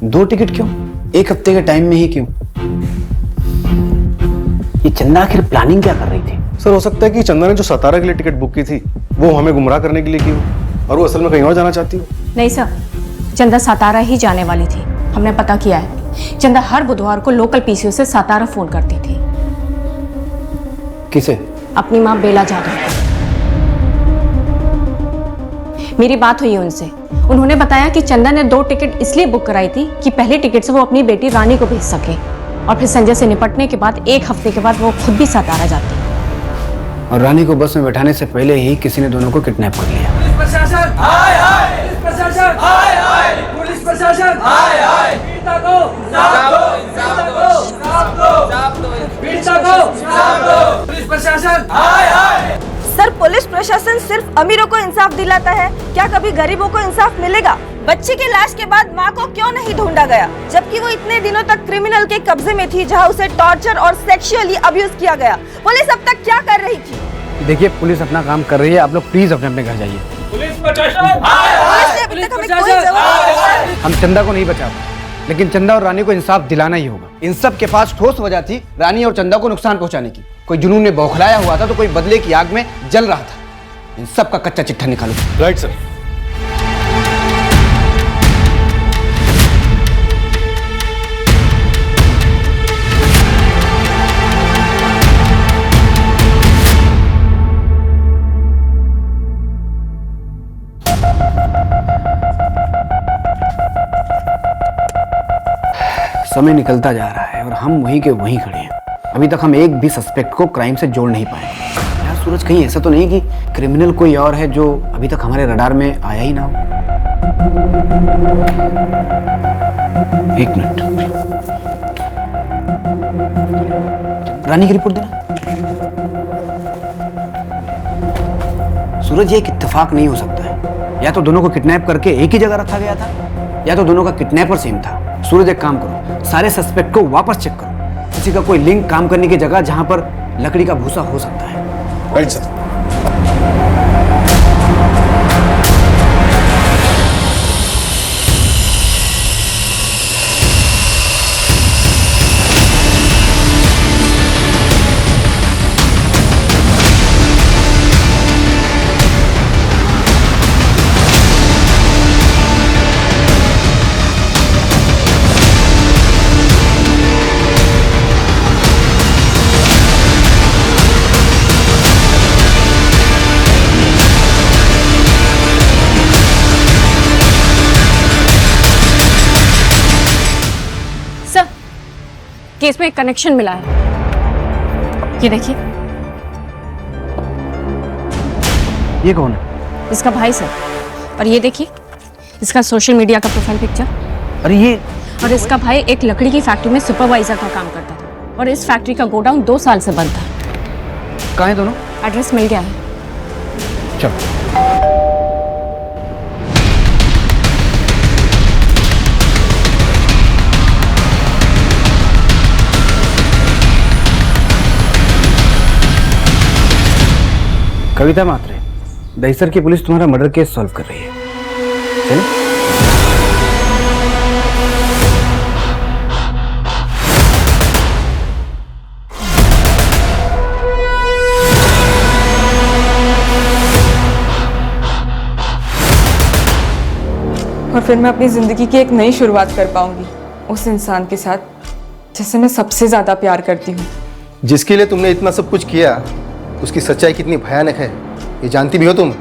[SPEAKER 19] 2 टिकट क्यों? एक हफ्ते के टाइम में ही क्यों? ये चंदा आखिर प्लानिंग क्या कर रही थी?
[SPEAKER 17] सर हो सकता है कि चंदा ने जो सतारा के लिए टिकट बुक की थी वो हमें गुमराह करने के लिए की हो, और वो असल में कहीं और जाना चाहती हो।
[SPEAKER 8] नहीं सर, चंदा सातारा ही जाने वाली थी, हमने पता किया है। चंदा हर बुधवार को लोकल पीसीओ से सातारा फोन करती थी।
[SPEAKER 19] किसे?
[SPEAKER 8] अपनी माँ बेला जाधव। मेरी बात हुई उनसे, उन्होंने बताया कि चंदा ने 2 टिकट इसलिए बुक कराई थी कि पहले टिकट से वो अपनी बेटी रानी को भेज सके, और फिर संजय से निपटने के बाद 1 हफ्ते के बाद वो खुद भी सातारा जाती।
[SPEAKER 19] और रानी को बस में बैठाने से पहले ही किसी ने दोनों को किडनैप कर लिया।
[SPEAKER 13] पुलिस प्रशासन हाय हाय, पुलिस प्रशासन हाय हाय, पुलिस प्रशासन हाय हाय, पीड़िता को इंसाफ दो, इंसाफ दो, इंसाफ दो, इंसाफ दो, पीड़िता को इंसाफ दो, पुलिस प्रशासन हाय हाय।
[SPEAKER 20] सर पुलिस प्रशासन सिर्फ अमीरों को इंसाफ दिलाता है, क्या कभी गरीबों को इंसाफ मिलेगा? बच्ची की लाश के बाद माँ को क्यों नहीं ढूंढा गया, जबकि वो इतने दिनों तक क्रिमिनल के कब्जे में थी, जहाँ उसे टॉर्चर और सेक्सुअली अब्यूज किया गया। पुलिस अब तक क्या कर रही थी?
[SPEAKER 19] देखिए पुलिस अपना काम कर रही है, आप लोग प्लीज अपने अपने घर जाइए।
[SPEAKER 13] पुलिस प्रशासन हाय हाय, पुलिस प्रशासन हाय हाय।
[SPEAKER 19] हम चंदा को नहीं बचा पाए, लेकिन चंदा और रानी को इंसाफ दिलाना ही होगा। इन सब के पास ठोस वजह थी रानी और चंदा को नुकसान पहुंचाने की। कोई जुनून में बौखलाया हुआ था तो कोई बदले की आग में जल रहा था। इन सब का कच्चा चिट्ठा निकालो।
[SPEAKER 17] Right sir.
[SPEAKER 19] समय निकलता जा रहा है और हम वहीं के वहीं खड़े हैं। अभी तक हम एक भी सस्पेक्ट को क्राइम से जोड़ नहीं पाए। यार सूरज, कहीं ऐसा तो नहीं कि क्रिमिनल कोई और है जो अभी तक हमारे रडार में आया ही ना हो? 1 मिनट, रानी की रिपोर्ट देना। सूरज, ये एक इत्तेफाक नहीं हो सकता है। या तो दोनों को किडनैप करके एक ही जगह रखा गया था, या तो दोनों का किडनैपर सेम था। सूरज एक काम करो, सारे सस्पेक्ट को वापस चेक करो, किसी का कोई लिंक काम करने की जगह जहां पर लकड़ी का भूसा हो सकता है।
[SPEAKER 17] Right sir.
[SPEAKER 8] केस में एक कनेक्शन मिला है। ये देखिए,
[SPEAKER 19] ये कौन है?
[SPEAKER 8] इसका भाई सर। और ये देखिए, इसका सोशल मीडिया का प्रोफाइल पिक्चर।
[SPEAKER 19] अरे ये,
[SPEAKER 8] और इसका भाई एक लकड़ी की फैक्ट्री में सुपरवाइजर का काम करता था और इस फैक्ट्री का गोडाउन 2 साल से बंद था।
[SPEAKER 19] कहाँ है दोनों?
[SPEAKER 8] एड्रेस मिल गया है।
[SPEAKER 19] चलो। कविता मात्रे, दहिसर की पुलिस तुम्हारा मर्डर केस सॉल्व कर रही है। चलो।
[SPEAKER 16] और फिर मैं अपनी जिंदगी की एक नई शुरुआत कर पाऊंगी उस इंसान के साथ जिसे मैं सबसे ज्यादा प्यार करती हूँ।
[SPEAKER 6] जिसके लिए तुमने इतना सब कुछ किया, उसकी सच्चाई कितनी भयानक है ये जानती भी हो तुम?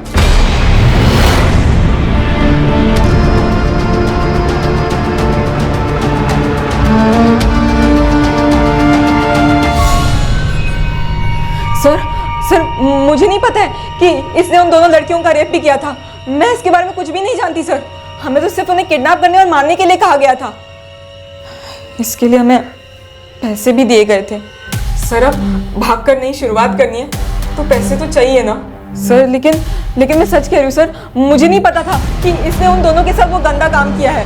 [SPEAKER 16] सर मुझे नहीं पता है कि इसने उन दोनों लड़कियों का रेप भी किया था। मैं इसके बारे में कुछ भी नहीं जानती सर। हमें तो सिर्फ उन्हें किडनैप करने और मारने के लिए कहा गया था। इसके लिए हमें पैसे भी दिए गए थे। सर अब भागकर नई शुरुआत करनी है तो पैसे तो चाहिए ना सर। लेकिन मैं सच कह रही हूँ सर, मुझे नहीं पता था कि इसने उन दोनों के साथ वो गंदा काम किया है।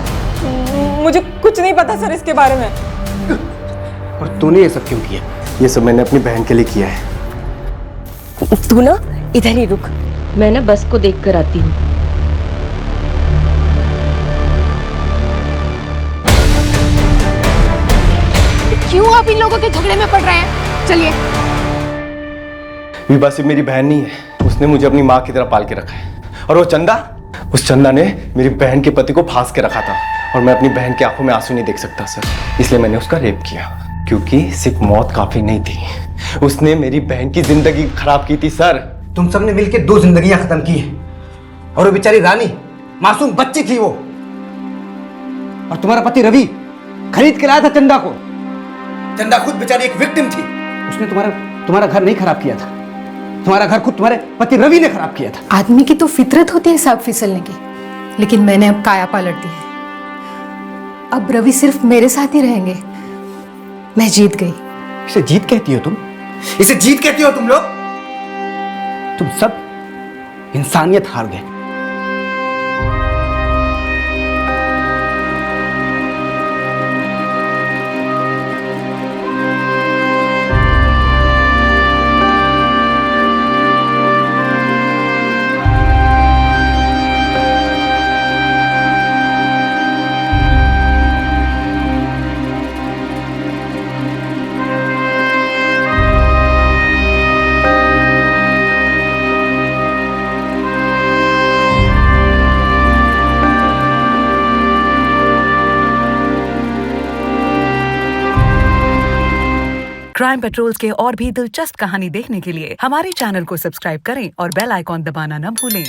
[SPEAKER 16] मुझे कुछ नहीं पता सर इसके बारे में।
[SPEAKER 6] और तूने ये सब क्यों किया? ये सब मैंने अपनी बहन के लिए किया है।
[SPEAKER 2] तू ना इधर ही रुक, मैं ना बस को देख कर आती हूँ।
[SPEAKER 8] क्यों आप इन लोगों के झगड़े में पड़ रहे हैं? चलिए।
[SPEAKER 17] विभा सिर्फ मेरी बहन नहीं है, उसने मुझे अपनी माँ की तरह पाल के रखा है। और वो चंदा, उस चंदा ने मेरी बहन के पति को फांस के रखा था और मैं अपनी बहन की आंखों में आंसू नहीं देख सकता सर, इसलिए मैंने उसका रेप किया। क्योंकि सिर्फ मौत काफी नहीं थी, उसने मेरी बहन की जिंदगी खराब की थी सर।
[SPEAKER 19] तुम सबने मिलकर 2 जिंदगियां खत्म की है और वो बेचारी रानी मासूम बच्ची थी वो। और तुम्हारा पति रवि खरीद के लाया था चंदा को। चंदा खुद बेचारी एक विक्टिम थी। उसने तुम्हारा घर नहीं खराब किया था, तुम्हारा घर खुद तुम्हारे पति रवि ने खराब किया था।
[SPEAKER 7] आदमी की तो फितरत होती है सांप फिसलने की, लेकिन मैंने अब काया पलट दी है। अब रवि सिर्फ मेरे साथ ही रहेंगे। मैं जीत गई।
[SPEAKER 19] इसे जीत कहती हो तुम? इसे जीत कहती हो तुम लोग? तुम सब इंसानियत हार गए।
[SPEAKER 11] क्राइम पेट्रोल्स के और भी दिलचस्प कहानी देखने के लिए हमारे चैनल को सब्सक्राइब करें और बेल आइकॉन दबाना न भूलें।